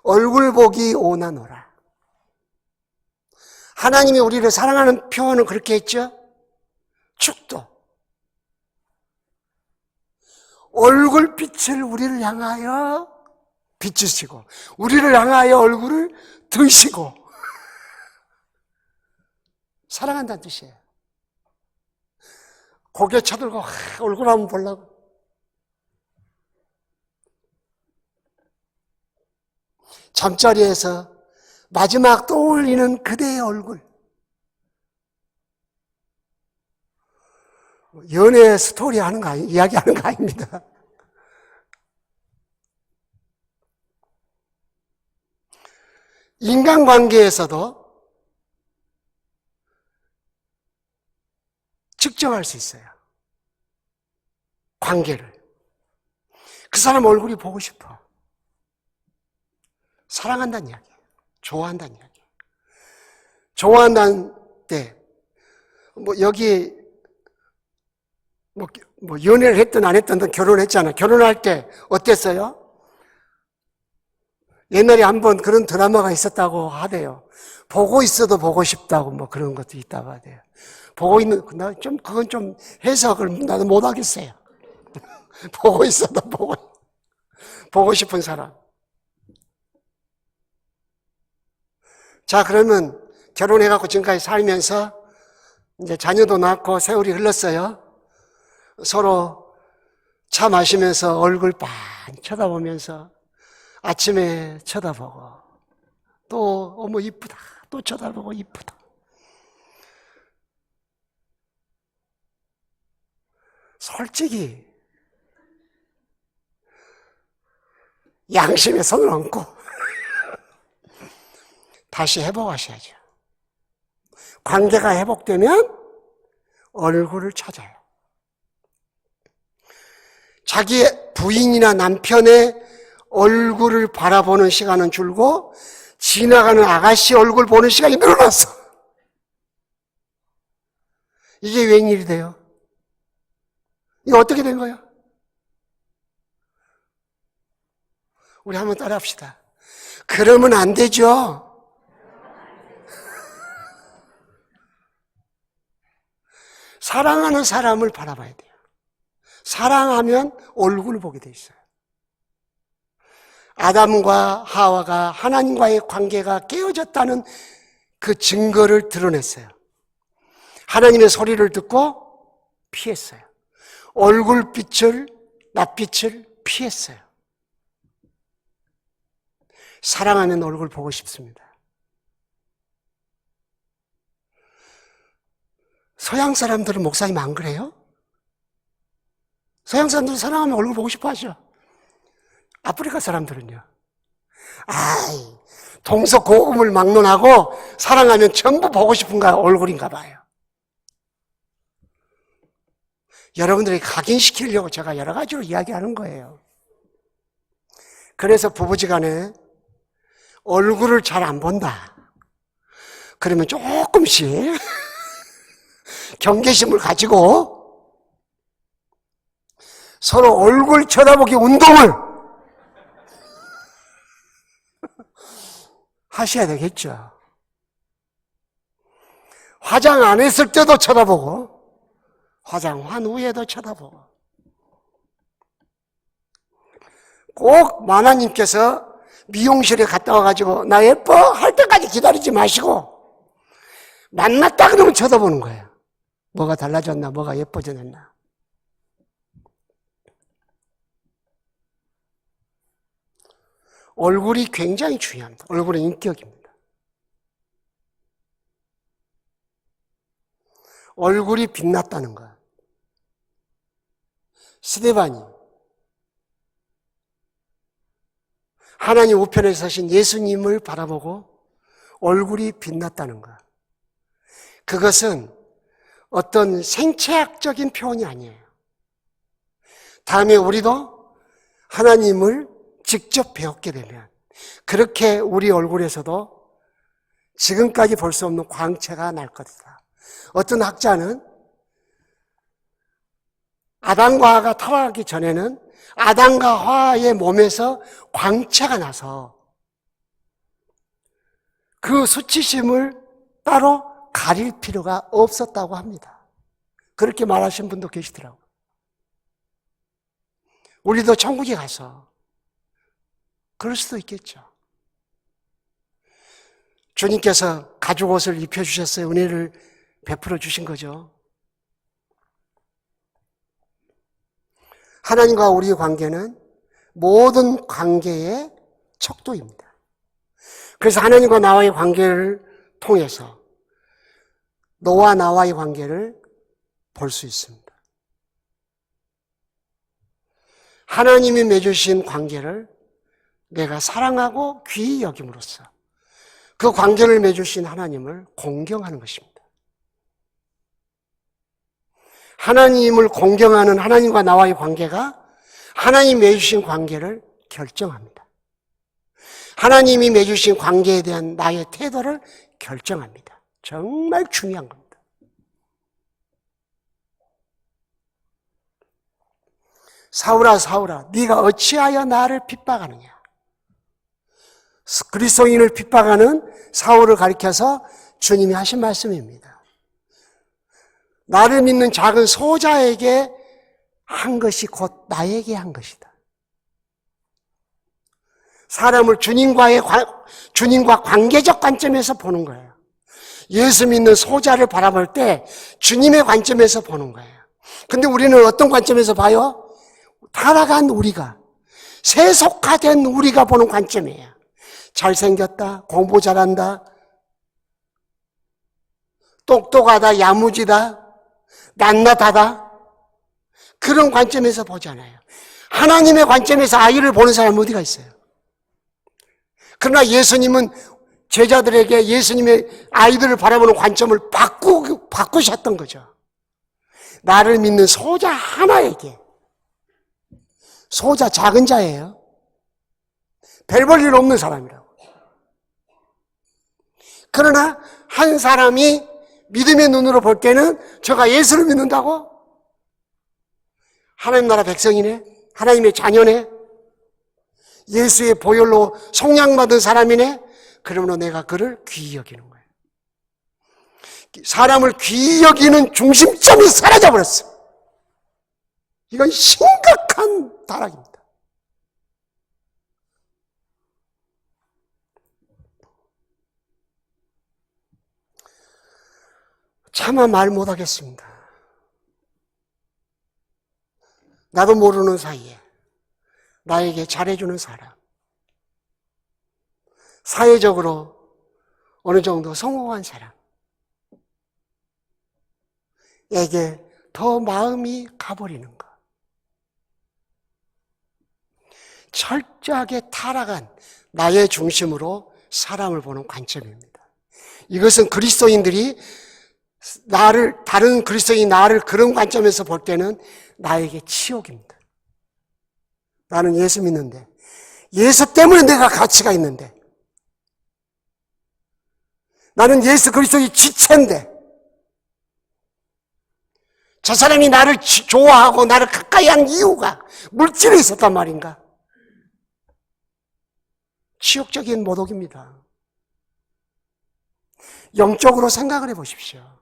얼굴 보기 오나노라. 하나님이 우리를 사랑하는 표현은 그렇게 했죠? 축도. 얼굴빛을 우리를 향하여 비추시고 우리를 향하여 얼굴을 드시고 사랑한다는 뜻이에요. 고개 쳐들고 얼굴 한번 보려고. 잠자리에서 마지막 떠올리는 그대의 얼굴. 연애 스토리 하는 거 아니, 이야기하는 거 아닙니다. 인간관계에서도 측정할 수 있어요. 관계를. 그 사람 얼굴이 보고 싶어. 사랑한다는 이야기예요. 좋아한다는 이야기예요. 좋아한다는 때, 여기, 연애를 했든 안 했든 결혼했잖아. 결혼할 때 어땠어요? 옛날에 한번 그런 드라마가 있었다고 하대요. 보고 있어도 보고 싶다고 그런 것도 있다고 하대요. 그건 좀 해석을 나도 못 하겠어요. 보고 있어도 보고 싶은 사람. 자, 그러면 결혼해갖고 지금까지 살면서 이제 자녀도 낳고 세월이 흘렀어요. 서로 차 마시면서 얼굴 빤 쳐다보면서 아침에 쳐다보고 또 어머 이쁘다 또 쳐다보고 이쁘다. 솔직히 양심에 손을 얹고 다시 회복하셔야죠. 관계가 회복되면 얼굴을 찾아요. 자기의 부인이나 남편의 얼굴을 바라보는 시간은 줄고 지나가는 아가씨 얼굴 보는 시간이 늘어났어. 이게 웬일이 돼요? 이거 어떻게 된 거예요? 우리 한번 따라 합시다. 그러면 안 되죠. 사랑하는 사람을 바라봐야 돼요. 사랑하면 얼굴을 보게 돼 있어요. 아담과 하와가 하나님과의 관계가 깨어졌다는 그 증거를 드러냈어요. 하나님의 소리를 듣고 피했어요. 얼굴빛을, 낯빛을 피했어요. 사랑하면 얼굴 보고 싶습니다. 서양 사람들은 목사님 안 그래요? 서양 사람들은 사랑하면 얼굴 보고 싶어 하죠. 아프리카 사람들은요. 동서고금을 막론하고 사랑하면 전부 보고 싶은가 얼굴인가 봐요. 여러분들이 각인시키려고 제가 여러 가지로 이야기하는 거예요. 그래서 부부지간에 얼굴을 잘 안 본다. 그러면 조금씩 경계심을 가지고 서로 얼굴 쳐다보기 운동을 하셔야 되겠죠. 화장 안 했을 때도 쳐다보고 화장한 후에도 쳐다보고 꼭 마나님께서 미용실에 갔다 와가지고 나 예뻐? 할 때까지 기다리지 마시고 만났다 그러면 쳐다보는 거예요. 뭐가 달라졌나? 뭐가 예뻐졌나? 얼굴이 굉장히 중요합니다. 얼굴은 인격입니다. 얼굴이 빛났다는 것. 스데반이 하나님 우편에 서신 예수님을 바라보고 얼굴이 빛났다는 것. 그것은 어떤 생체학적인 표현이 아니에요. 다음에 우리도 하나님을 직접 배웠게 되면 그렇게 우리 얼굴에서도 지금까지 볼 수 없는 광채가 날 것이다. 어떤 학자는 아담과 하와가 타락하기 전에는 아담과 하와의 몸에서 광채가 나서 그 수치심을 따로 가릴 필요가 없었다고 합니다. 그렇게 말하신 분도 계시더라고요. 우리도 천국에 가서 그럴 수도 있겠죠. 주님께서 가죽 옷을 입혀주셨어요. 은혜를 베풀어 주신 거죠. 하나님과 우리의 관계는 모든 관계의 척도입니다. 그래서 하나님과 나와의 관계를 통해서 너와 나와의 관계를 볼 수 있습니다. 하나님이 맺으신 관계를 내가 사랑하고 귀히 여김으로써 그 관계를 맺으신 하나님을 공경하는 것입니다. 하나님을 공경하는 하나님과 나와의 관계가 하나님이 맺으신 관계를 결정합니다. 하나님이 맺으신 관계에 대한 나의 태도를 결정합니다. 정말 중요한 겁니다. 사울아 사울아 네가 어찌하여 나를 핍박하느냐. 그리스도인을 핍박하는 사울을 가리켜서 주님이 하신 말씀입니다. 나를 믿는 작은 소자에게 한 것이 곧 나에게 한 것이다. 사람을 주님과 관계적 관점에서 보는 거예요. 예수 믿는 소자를 바라볼 때 주님의 관점에서 보는 거예요. 근데 우리는 어떤 관점에서 봐요? 타락한 우리가, 세속화된 우리가 보는 관점이에요. 잘생겼다, 공부 잘한다, 똑똑하다, 야무지다, 낱낱하다, 그런 관점에서 보잖아요. 하나님의 관점에서 아이를 보는 사람은 어디가 있어요? 그러나 예수님은 제자들에게 예수님의 아이들을 바라보는 관점을 바꾸셨던 거죠. 나를 믿는 소자 하나에게, 소자 작은 자예요. 별 볼 일 없는 사람이라고. 그러나 한 사람이 믿음의 눈으로 볼 때는 저가 예수를 믿는다고? 하나님 나라 백성이네? 하나님의 자녀네? 예수의 보혈로 속량받은 사람이네? 그러므로 내가 그를 귀히 여기는 거예요. 사람을 귀히 여기는 중심점이 사라져버렸어. 이건 심각한 타락입니다. 차마 말 못하겠습니다. 나도 모르는 사이에 나에게 잘해주는 사람, 사회적으로 어느 정도 성공한 사람에게 더 마음이 가버리는 것. 철저하게 타락한 나의 중심으로 사람을 보는 관점입니다. 이것은 그리스도인들이 다른 그리스도인이 나를 그런 관점에서 볼 때는 나에게 치욕입니다. 나는 예수 믿는데, 예수 때문에 내가 가치가 있는데, 나는 예수 그리스도의 지체인데, 저 사람이 나를 좋아하고 나를 가까이 한 이유가 물질에 있었단 말인가? 치욕적인 모독입니다. 영적으로 생각을 해보십시오.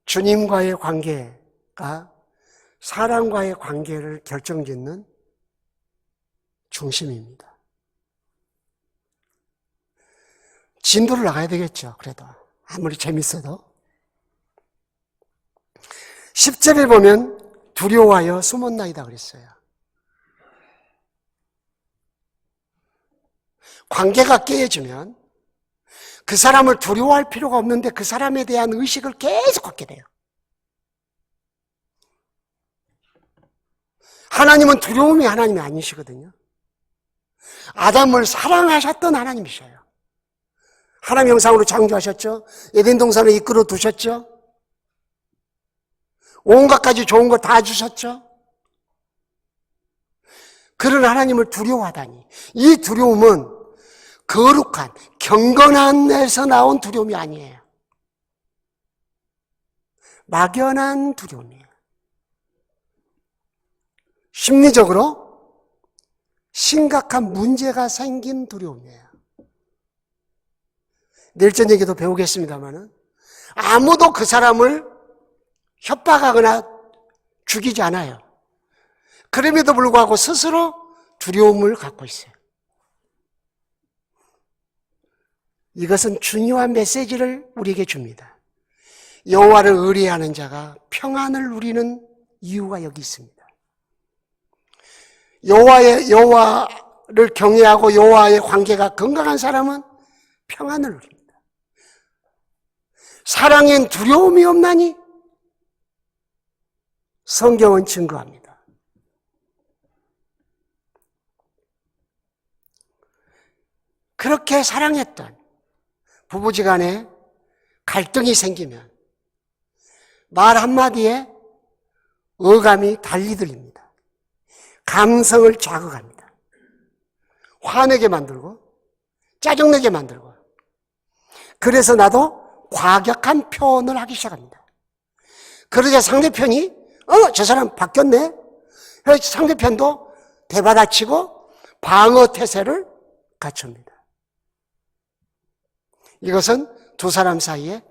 주님과의 관계가 사람과의 관계를 결정짓는 중심입니다. 진도를 나가야 되겠죠. 그래도 아무리 재밌어도. 10절에 보면 두려워하여 숨었나이다 그랬어요. 관계가 깨어지면 그 사람을 두려워할 필요가 없는데 그 사람에 대한 의식을 계속 갖게 돼요. 하나님은 두려움이 하나님이 아니시거든요. 아담을 사랑하셨던 하나님이셔요. 하나님 형상으로 창조하셨죠. 에덴 동산을 이끌어 두셨죠. 온갖 가지 좋은 걸 다 주셨죠. 그런 하나님을 두려워하다니, 이 두려움은 거룩한, 경건한 데서 나온 두려움이 아니에요. 막연한 두려움이에요. 심리적으로 심각한 문제가 생긴 두려움이에요. 내일 저녁에도 배우겠습니다만은 아무도 그 사람을 협박하거나 죽이지 않아요. 그럼에도 불구하고 스스로 두려움을 갖고 있어요. 이것은 중요한 메시지를 우리에게 줍니다. 여호와를 의뢰하는 자가 평안을 누리는 이유가 여기 있습니다. 여호와를 경외하고 여호와의 관계가 건강한 사람은 평안을 누립니다. 사랑엔 두려움이 없나니 성경은 증거합니다. 그렇게 사랑했던 부부지간에 갈등이 생기면 말 한마디에 어감이 달리 들립니다. 감성을 자극합니다. 화내게 만들고 짜증내게 만들고, 그래서 나도 과격한 표현을 하기 시작합니다. 그러자 상대편이 저 사람 바뀌었네. 그래서 상대편도 대받아치고 방어 태세를 갖춥니다. 이것은 두 사람 사이에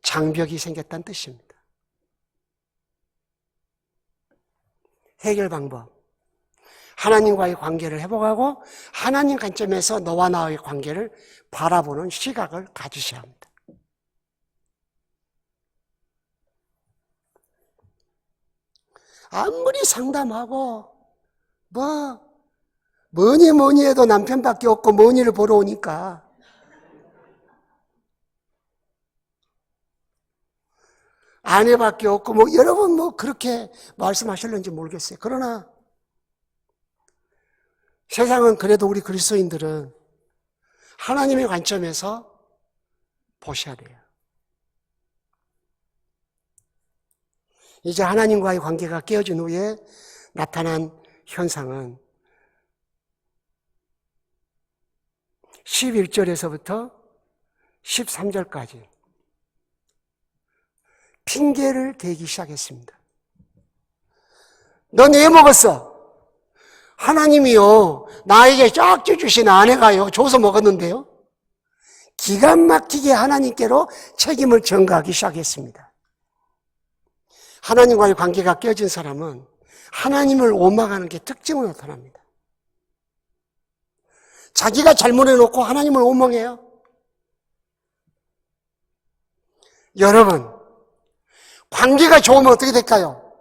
장벽이 생겼다는 뜻입니다. 해결 방법. 하나님과의 관계를 회복하고 하나님 관점에서 너와 나의 관계를 바라보는 시각을 가지셔야 합니다. 아무리 상담하고 뭐니 해도 남편밖에 없고 뭐니를 보러 오니까 아내밖에 없고 여러분 그렇게 말씀하실는지 모르겠어요. 그러나 세상은 그래도 우리 그리스도인들은 하나님의 관점에서 보셔야 돼요. 이제 하나님과의 관계가 깨어진 후에 나타난 현상은 11절에서부터 13절까지 핑계를 대기 시작했습니다. 넌 왜 먹었어? 하나님이요, 나에게 짝지 주신 아내가요, 줘서 먹었는데요. 기가 막히게 하나님께로 책임을 전가하기 시작했습니다. 하나님과의 관계가 깨어진 사람은 하나님을 원망하는 게 특징으로 나타납니다. 자기가 잘못해놓고 하나님을 원망해요. 여러분, 관계가 좋으면 어떻게 될까요?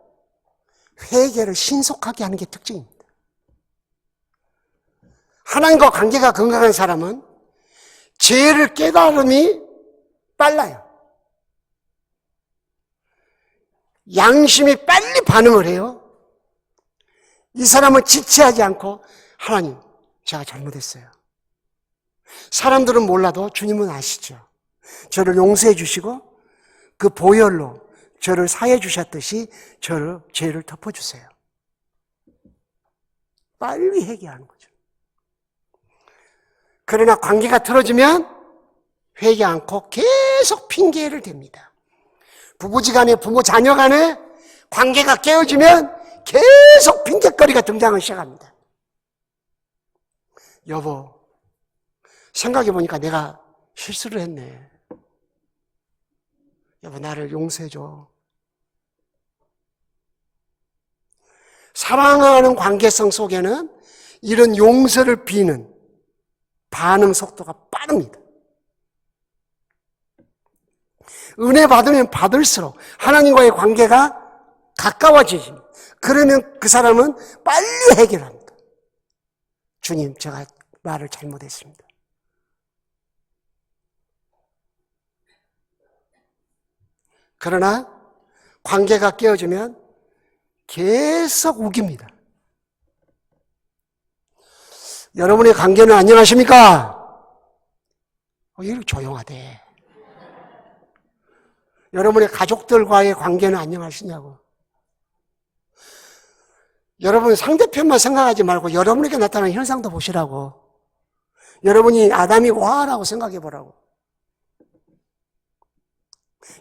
회개를 신속하게 하는 게 특징입니다. 하나님과 관계가 건강한 사람은 죄를 깨달음이 빨라요. 양심이 빨리 반응을 해요. 이 사람은 지체하지 않고 하나님, 제가 잘못했어요. 사람들은 몰라도 주님은 아시죠. 저를 용서해 주시고 그 보혈로 저를 사해 주셨듯이 저를 죄를 덮어주세요. 빨리 회개하는 거죠. 그러나 관계가 틀어지면 회개 않고 계속 핑계를 댑니다. 부부지간에 부모 자녀간에 관계가 깨어지면 계속 핑계거리가 등장을 시작합니다. 여보, 생각해보니까 내가 실수를 했네. 여보, 나를 용서해줘. 사랑하는 관계성 속에는 이런 용서를 비는 반응 속도가 빠릅니다. 은혜 받으면 받을수록 하나님과의 관계가 가까워지지. 그러면 그 사람은 빨리 해결합니다. 주님, 제가 말을 잘못했습니다. 그러나 관계가 깨어지면 계속 우깁니다. 여러분의 관계는 안녕하십니까? 이렇게 조용하대. 여러분의 가족들과의 관계는 안녕하시냐고. 여러분 상대편만 생각하지 말고 여러분에게 나타나는 현상도 보시라고. 여러분이 아담이고 하와라고 생각해 보라고.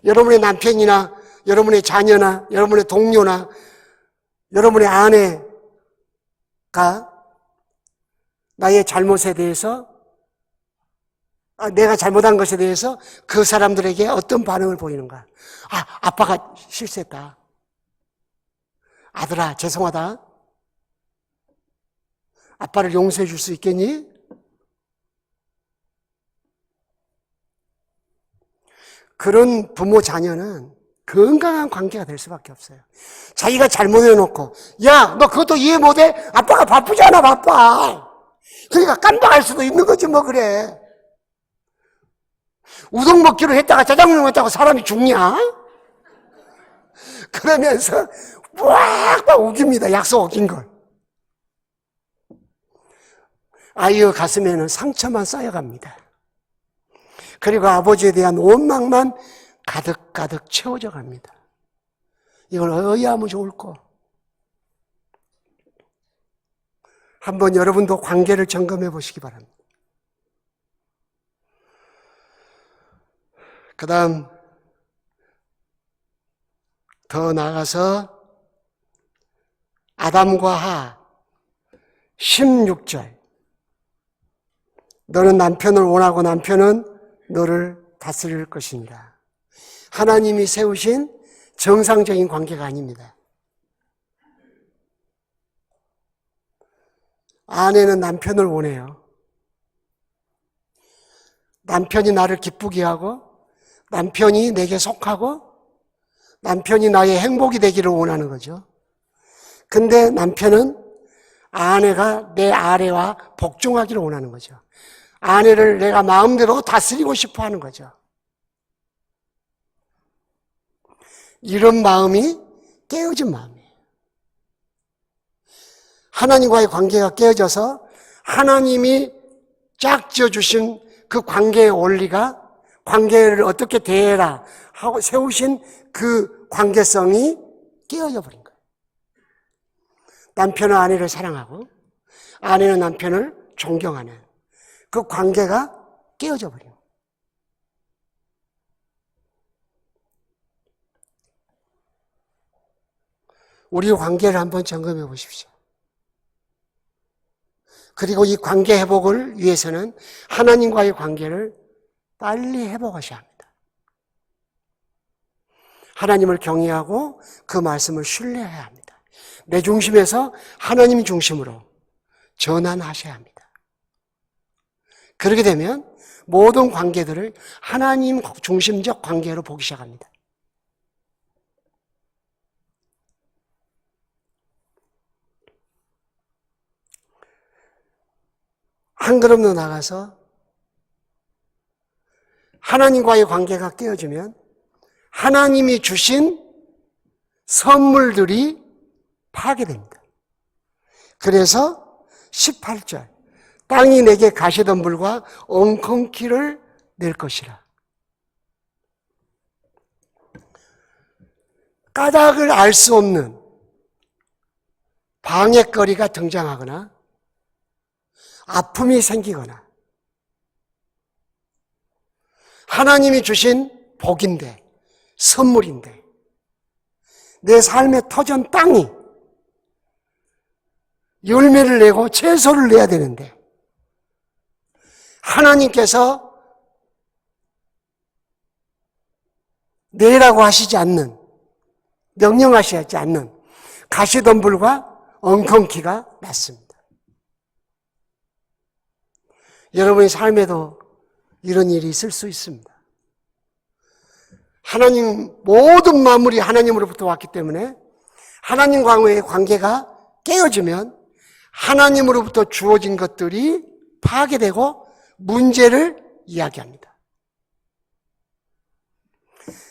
여러분의 남편이나 여러분의 자녀나 여러분의 동료나 여러분의 아내가 나의 잘못에 대해서, 내가 잘못한 것에 대해서 그 사람들에게 어떤 반응을 보이는가. 아빠가 실수했다. 아들아, 죄송하다. 아빠를 용서해 줄 수 있겠니? 그런 부모 자녀는 건강한 관계가 될 수밖에 없어요. 자기가 잘못해놓고, 야, 너 그것도 이해 못해? 아빠가 바쁘잖아, 바빠. 그러니까 깜빡할 수도 있는 거지, 뭐, 그래. 우동 먹기로 했다가 짜장면 먹다가 사람이 죽냐? 그러면서 막 우깁니다. 약속 어긴 걸. 아이의 가슴에는 상처만 쌓여갑니다. 그리고 아버지에 대한 원망만 가득가득 채워져 갑니다. 이걸 어찌 하면 좋을까? 한번 여러분도 관계를 점검해 보시기 바랍니다. 그 다음 더 나아가서 아담과 하 16절, 너는 남편을 원하고 남편은 너를 다스릴 것입니다. 하나님이 세우신 정상적인 관계가 아닙니다. 아내는 남편을 원해요. 남편이 나를 기쁘게 하고, 남편이 내게 속하고, 남편이 나의 행복이 되기를 원하는 거죠. 근데 남편은 아내가 내 아내와 복종하기를 원하는 거죠. 아내를 내가 마음대로 다스리고 싶어 하는 거죠. 이런 마음이 깨어진 마음이에요. 하나님과의 관계가 깨어져서 하나님이 짝지어 주신 그 관계의 원리가, 관계를 어떻게 대해라 하고 세우신 그 관계성이 깨어져 버린 거예요. 남편은 아내를 사랑하고 아내는 남편을 존경하는 그 관계가 깨어져 버린 거예요. 우리 관계를 한번 점검해 보십시오. 그리고 이 관계 회복을 위해서는 하나님과의 관계를 빨리 회복하셔야 합니다. 하나님을 경외하고 그 말씀을 신뢰해야 합니다. 내 중심에서 하나님 중심으로 전환하셔야 합니다. 그렇게 되면 모든 관계들을 하나님 중심적 관계로 보기 시작합니다. 한 걸음 더 나가서 하나님과의 관계가 깨어지면 하나님이 주신 선물들이 파괴됩니다. 그래서 18절, 땅이 내게 가시덤불과 엉겅퀴를 낼 것이라. 까닭을 알 수 없는 방해거리가 등장하거나 아픔이 생기거나 하나님이 주신 복인데, 선물인데, 내 삶의 터전 땅이 열매를 내고 채소를 내야 되는데 하나님께서 내라고 하시지 않는, 명령하시지 않는 가시덤불과 엉겅퀴가 났습니다. 여러분의 삶에도 이런 일이 있을 수 있습니다. 하나님, 모든 만물이 하나님으로부터 왔기 때문에 하나님과의 관계가 깨어지면 하나님으로부터 주어진 것들이 파괴되고 문제를 이야기합니다.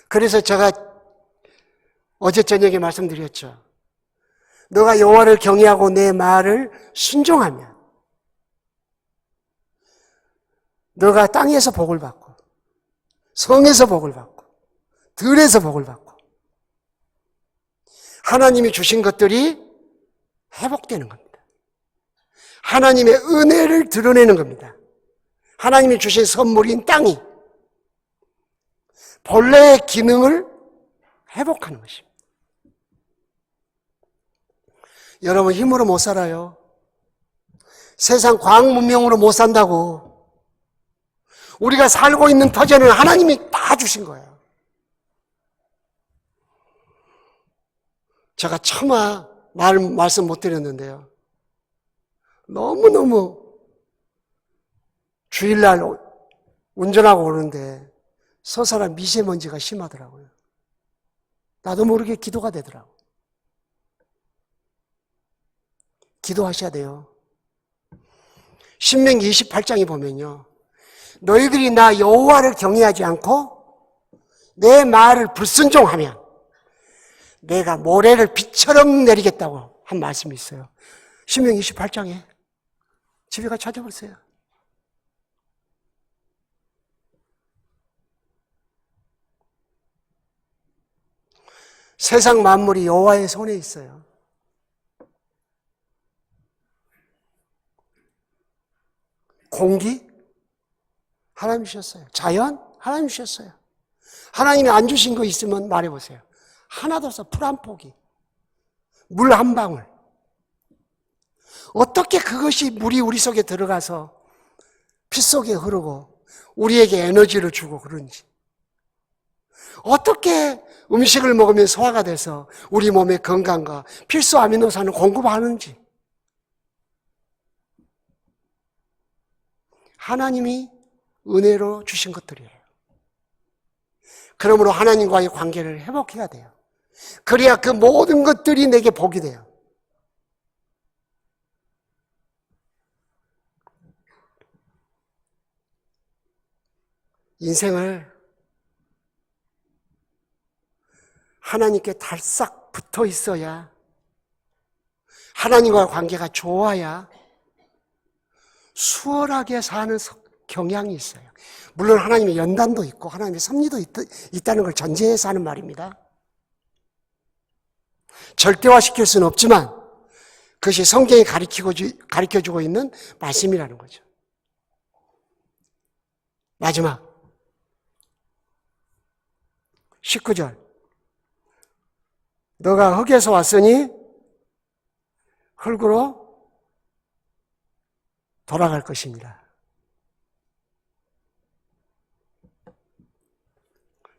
그래서 제가 어제 저녁에 말씀드렸죠. 너가 여호와를 경외하고 내 말을 순종하면 너가 땅에서 복을 받고 성에서 복을 받고 들에서 복을 받고 하나님이 주신 것들이 회복되는 겁니다. 하나님의 은혜를 드러내는 겁니다. 하나님이 주신 선물인 땅이 본래의 기능을 회복하는 것입니다. 여러분, 힘으로 못 살아요. 세상 과학 문명으로 못 산다고. 우리가 살고 있는 터전을 하나님이 다 주신 거예요. 제가 차마 말씀 못 드렸는데요. 너무너무 주일날 운전하고 오는데 서사람 미세먼지가 심하더라고요. 나도 모르게 기도가 되더라고요. 기도하셔야 돼요. 신명기 28장에 보면요. 너희들이 나 여호와를 경외하지 않고 내 말을 불순종하면 내가 모래를 비처럼 내리겠다고 한 말씀이 있어요. 신명기 28장에 집에 가서 찾아보세요. 세상 만물이 여호와의 손에 있어요. 공기? 하나님 주셨어요. 자연? 하나님 주셨어요. 하나님이 안 주신 거 있으면 말해보세요. 하나도 없어. 풀 한 포기. 물 한 방울. 어떻게 그것이 물이 우리 속에 들어가서 피 속에 흐르고 우리에게 에너지를 주고 그런지. 어떻게 음식을 먹으면 소화가 돼서 우리 몸의 건강과 필수 아미노산을 공급하는지. 하나님이 은혜로 주신 것들이에요. 그러므로 하나님과의 관계를 회복해야 돼요. 그래야 그 모든 것들이 내게 복이 돼요. 인생을 하나님께 달싹 붙어 있어야, 하나님과의 관계가 좋아야 수월하게 사는 경향이 있어요. 물론 하나님의 연단도 있고 하나님의 섭리도 있다는 걸 전제해서 하는 말입니다. 절대화시킬 수는 없지만 그것이 성경이 가르쳐주고 있는 말씀이라는 거죠. 마지막 19절. 너가 흙에서 왔으니 흙으로 돌아갈 것입니다.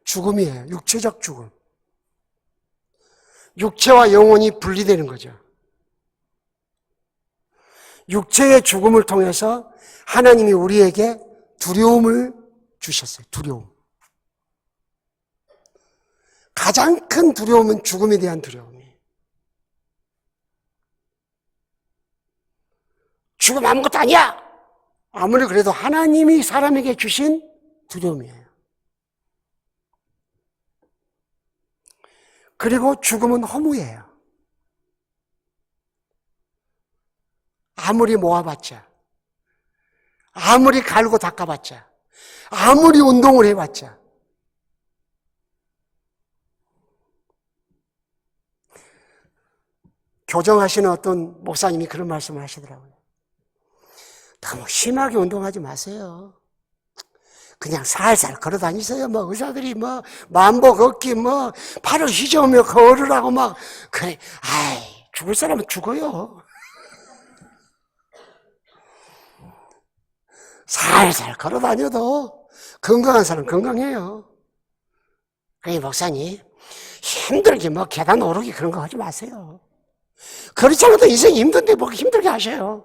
죽음이에요. 육체적 죽음. 육체와 영혼이 분리되는 거죠. 육체의 죽음을 통해서 하나님이 우리에게 두려움을 주셨어요. 두려움. 가장 큰 두려움은 죽음에 대한 두려움이에요. 죽음 아무것도 아니야! 아무리 그래도 하나님이 사람에게 주신 두려움이에요. 그리고 죽음은 허무예요. 아무리 모아봤자, 아무리 갈고 닦아봤자, 아무리 운동을 해봤자, 교정하시는 어떤 목사님이 그런 말씀을 하시더라고요. 너무 심하게 운동하지 마세요. 그냥 살살 걸어 다니세요. 뭐 의사들이 뭐 만보 걷기 뭐 팔을 휘저으며 걸으라고 막 그래. 아이, 죽을 사람은 죽어요. 살살 걸어 다녀도 건강한 사람은 건강해요. 그러니 목사님 힘들게 뭐 계단 오르기 그런 거 하지 마세요. 그렇지 않아도 인생이 힘든데 뭐 힘들게 하셔요.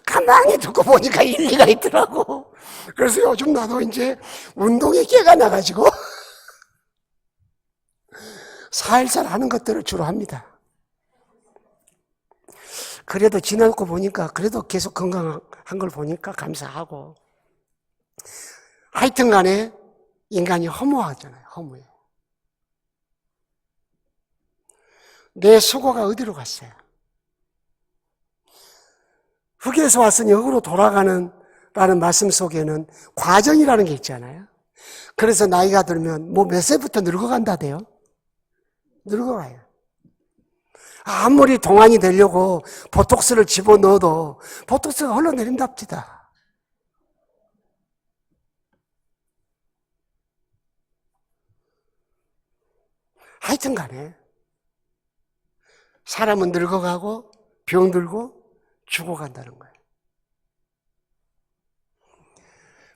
가만히 듣고 보니까 일리가 있더라고. 그래서 요즘 나도 이제 운동에 깨가 나가지고 살살 하는 것들을 주로 합니다. 그래도 지나고 보니까 그래도 계속 건강한 걸 보니까 감사하고. 하여튼 간에 인간이 허무하잖아요. 허무해. 내 수고가 어디로 갔어요? 흙에서 왔으니 흙으로 돌아가는 라는 말씀 속에는 과정이라는 게 있잖아요. 그래서 나이가 들면 뭐 몇 세부터 늙어간다대요. 늙어가요. 아무리 동안이 되려고 보톡스를 집어넣어도 보톡스가 흘러내린답니다. 하여튼 간에 사람은 늙어가고 병들고 죽어간다는 거예요.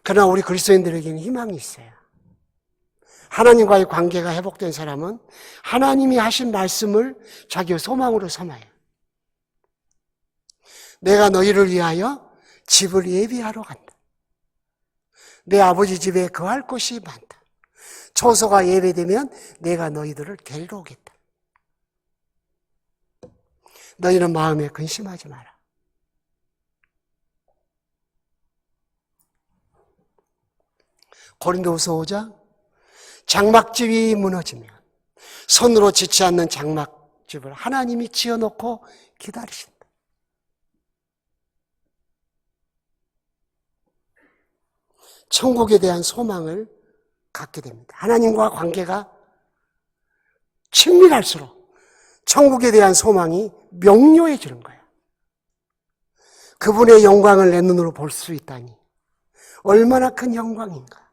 그러나 우리 그리스도인들에게는 희망이 있어요. 하나님과의 관계가 회복된 사람은 하나님이 하신 말씀을 자기의 소망으로 삼아요. 내가 너희를 위하여 집을 예비하러 간다. 내 아버지 집에 거할 곳이 많다. 초소가 예배되면 내가 너희들을 데리러 오겠다. 너희는 마음에 근심하지 마라. 고린도후서 5장, 장막집이 무너지면 손으로 짓지 않는 장막집을 하나님이 지어놓고 기다리신다. 천국에 대한 소망을 갖게 됩니다. 하나님과 관계가 친밀할수록 천국에 대한 소망이 명료해지는 거예요. 그분의 영광을 내 눈으로 볼 수 있다니 얼마나 큰 영광인가.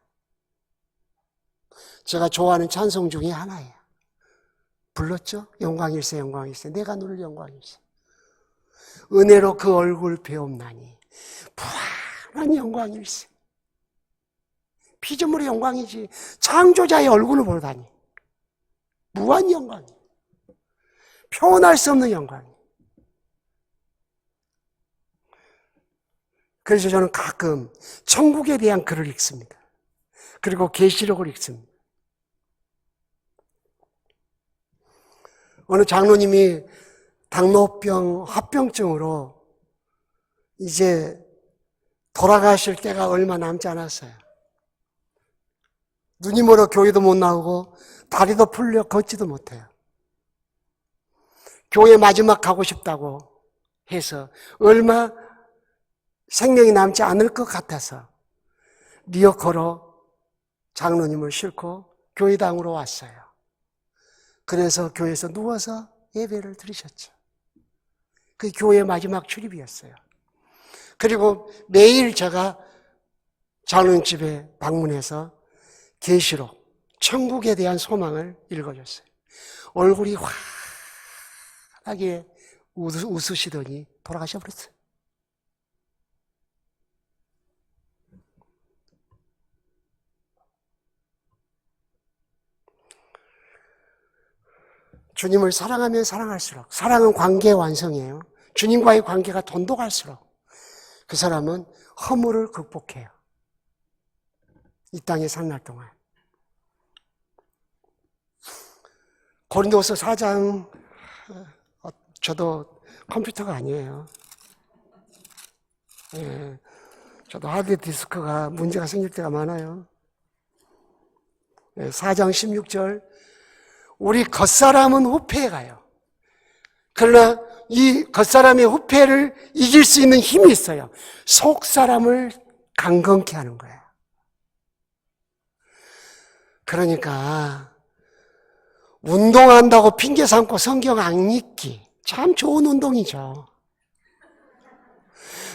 제가 좋아하는 찬송 중에 하나예요. 불렀죠? 영광일세 영광일세 내가 누릴 영광일세. 은혜로 그 얼굴 배움나니 무한한 영광일세. 피조물의 영광이지 창조자의 얼굴을 보다니 무한 영광이, 표현할 수 없는 영광이. 그래서 저는 가끔 천국에 대한 글을 읽습니다. 그리고 계시록을 읽습니다. 어느 장로님이 당뇨병, 합병증으로 이제 돌아가실 때가 얼마 남지 않았어요. 눈이 멀어 교회도 못 나오고 다리도 풀려 걷지도 못해요. 교회 마지막 가고 싶다고 해서 얼마 생명이 남지 않을 것 같아서 리어커로 장로님을 싣고 교회당으로 왔어요. 그래서 교회에서 누워서 예배를 드리셨죠. 그 교회 마지막 출입이었어요. 그리고 매일 제가 장로님 집에 방문해서 계시록, 천국에 대한 소망을 읽어줬어요. 얼굴이 환하게 웃으시더니 돌아가셔버렸어요. 주님을 사랑하면 사랑할수록, 사랑은 관계의 완성이에요. 주님과의 관계가 돈독할수록 그 사람은 허물을 극복해요. 이 땅에 사는 날 동안. 고린도서 4장, 저도 컴퓨터가 아니에요. 예, 저도 하드디스크가 문제가 생길 때가 많아요. 4장 16절, 우리 겉사람은 후패에 가요. 그러나 이 겉사람의 후패를 이길 수 있는 힘이 있어요. 속사람을 강건케 하는 거예요. 그러니까 운동한다고 핑계 삼고 성경 안 읽기 참 좋은 운동이죠.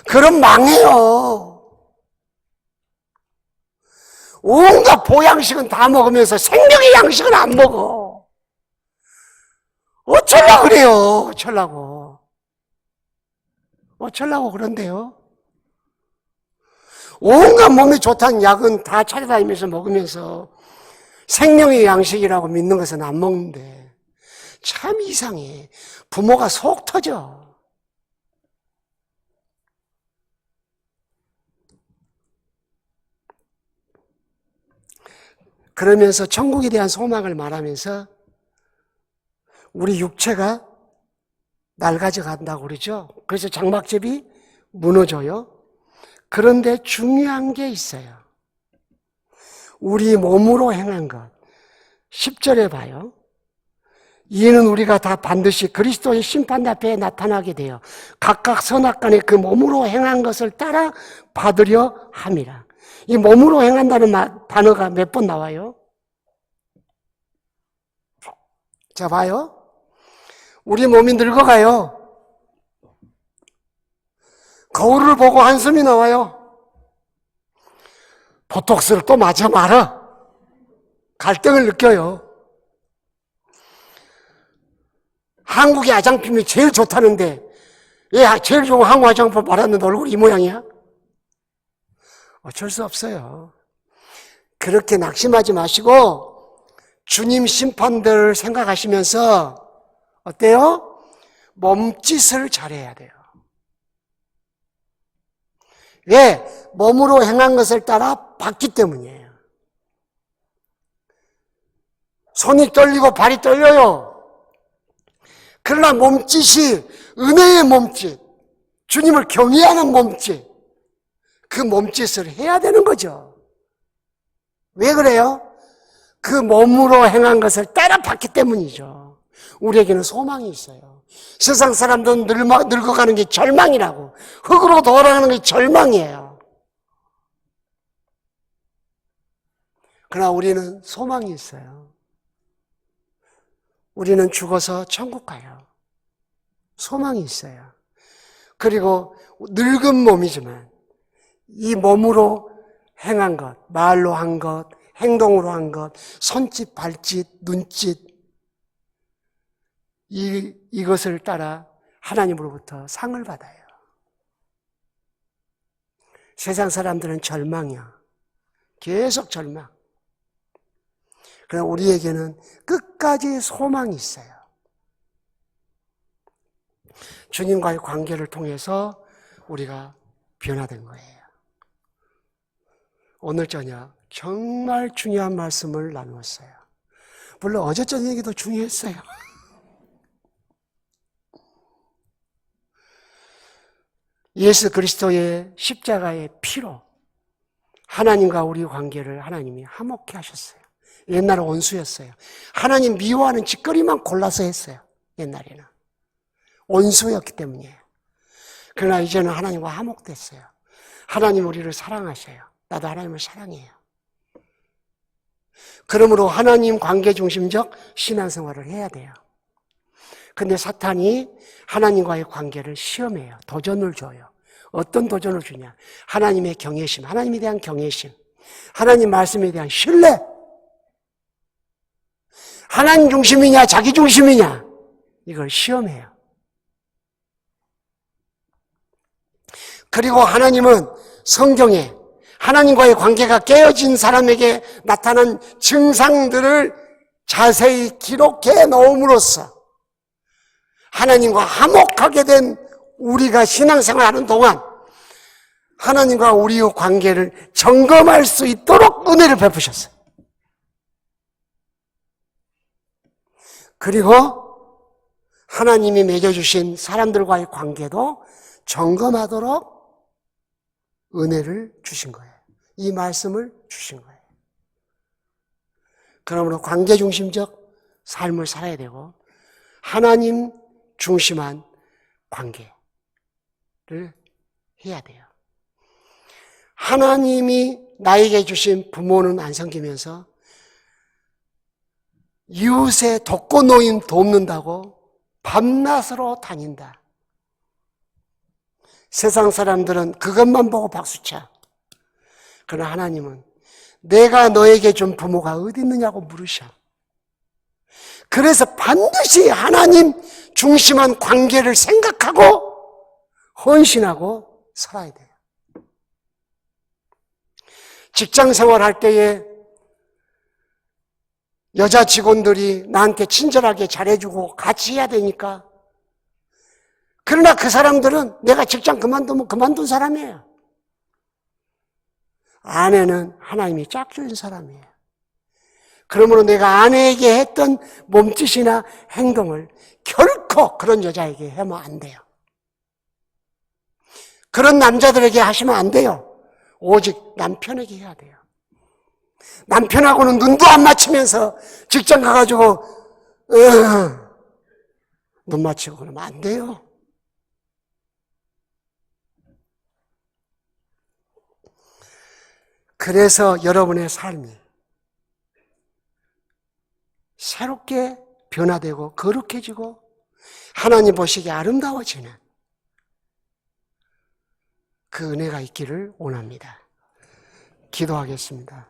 그럼 망해요. 온갖 보양식은 다 먹으면서 생명의 양식은 안 먹어. 어쩌려고 그래요. 어쩌려고 그런데요. 온갖 몸에 좋다는 약은 다 찾아다니면서 먹으면서 생명의 양식이라고 믿는 것은 안 먹는데 참 이상해. 부모가 속 터져. 그러면서 천국에 대한 소망을 말하면서 우리 육체가 낡아져 간다고 그러죠. 그래서 장막집이 무너져요. 그런데 중요한 게 있어요. 우리 몸으로 행한 것. 10절에 봐요. 이는 우리가 다 반드시 그리스도의 심판 앞에 나타나게 되어 각각 선악간에 그 몸으로 행한 것을 따라 받으려 함이라. 이 몸으로 행한다는 단어가 몇 번 나와요? 자, 봐요. 우리 몸이 늙어가요. 거울을 보고 한숨이 나와요. 보톡스를 또 맞아 말아. 갈등을 느껴요. 한국의 화장품이 제일 좋다는데 왜 제일 좋은 한국 화장품 말았는데 얼굴이 이 모양이야? 어쩔 수 없어요. 그렇게 낙심하지 마시고 주님 심판들을 생각하시면서 어때요? 몸짓을 잘해야 돼요. 왜? 몸으로 행한 것을 따라 받기 때문이에요. 손이 떨리고 발이 떨려요. 그러나 몸짓이 은혜의 몸짓, 주님을 경외하는 몸짓, 그 몸짓을 해야 되는 거죠. 왜 그래요? 그 몸으로 행한 것을 따라 받기 때문이죠. 우리에게는 소망이 있어요. 세상 사람들은 늙어가는 게 절망이라고. 흙으로 돌아가는 게 절망이에요. 그러나 우리는 소망이 있어요. 우리는 죽어서 천국 가요. 소망이 있어요. 그리고 늙은 몸이지만 이 몸으로 행한 것, 말로 한 것, 행동으로 한 것, 손짓, 발짓, 눈짓, 이것을 따라 하나님으로부터 상을 받아요. 세상 사람들은 절망이야. 계속 절망. 그러나 우리에게는 끝까지 소망이 있어요. 주님과의 관계를 통해서 우리가 변화된 거예요. 오늘 저녁 정말 중요한 말씀을 나누었어요. 물론 어제 저녁에도 중요했어요. 예수 그리스도의 십자가의 피로 하나님과 우리 관계를 하나님이 화목케 하셨어요. 옛날에 원수였어요. 하나님 미워하는 짓거리만 골라서 했어요. 옛날에는. 원수였기 때문이에요. 그러나 이제는 하나님과 화목됐어요. 하나님 우리를 사랑하셔요. 나도 하나님을 사랑해요. 그러므로 하나님 관계 중심적 신앙생활을 해야 돼요. 근데 사탄이 하나님과의 관계를 시험해요. 도전을 줘요. 어떤 도전을 주냐? 하나님의 경외심, 하나님에 대한 경외심, 하나님 말씀에 대한 신뢰. 하나님 중심이냐, 자기 중심이냐? 이걸 시험해요. 그리고 하나님은 성경에 하나님과의 관계가 깨어진 사람에게 나타난 증상들을 자세히 기록해 놓음으로써 하나님과 화목하게 된 우리가 신앙생활하는 동안 하나님과 우리의 관계를 점검할 수 있도록 은혜를 베푸셨어요. 그리고 하나님이 맺어주신 사람들과의 관계도 점검하도록 은혜를 주신 거예요. 이 말씀을 주신 거예요. 그러므로 관계 중심적 삶을 살아야 되고 하나님 중심한 관계를 해야 돼요. 하나님이 나에게 주신 부모는 안 섬기면서 이웃의 독거노인 돕는다고 밤낮으로 다닌다. 세상 사람들은 그것만 보고 박수쳐. 그러나 하나님은 내가 너에게 준 부모가 어디 있느냐고 물으셔. 그래서 반드시 하나님 중심한 관계를 생각하고 헌신하고 살아야 돼요. 직장 생활할 때에 여자 직원들이 나한테 친절하게 잘해주고 같이 해야 되니까. 그러나 그 사람들은 내가 직장 그만두면 그만둔 사람이에요. 아내는 하나님이 짝주인 사람이에요. 그러므로 내가 아내에게 했던 몸짓이나 행동을 결코 그런 여자에게 하면 안 돼요. 그런 남자들에게 하시면 안 돼요. 오직 남편에게 해야 돼요. 남편하고는 눈도 안 맞추면서 직장 가가지고 눈 맞추고 그러면 안 돼요. 그래서 여러분의 삶이 새롭게 변화되고 거룩해지고 하나님 보시기에 아름다워지는 그 은혜가 있기를 원합니다. 기도하겠습니다.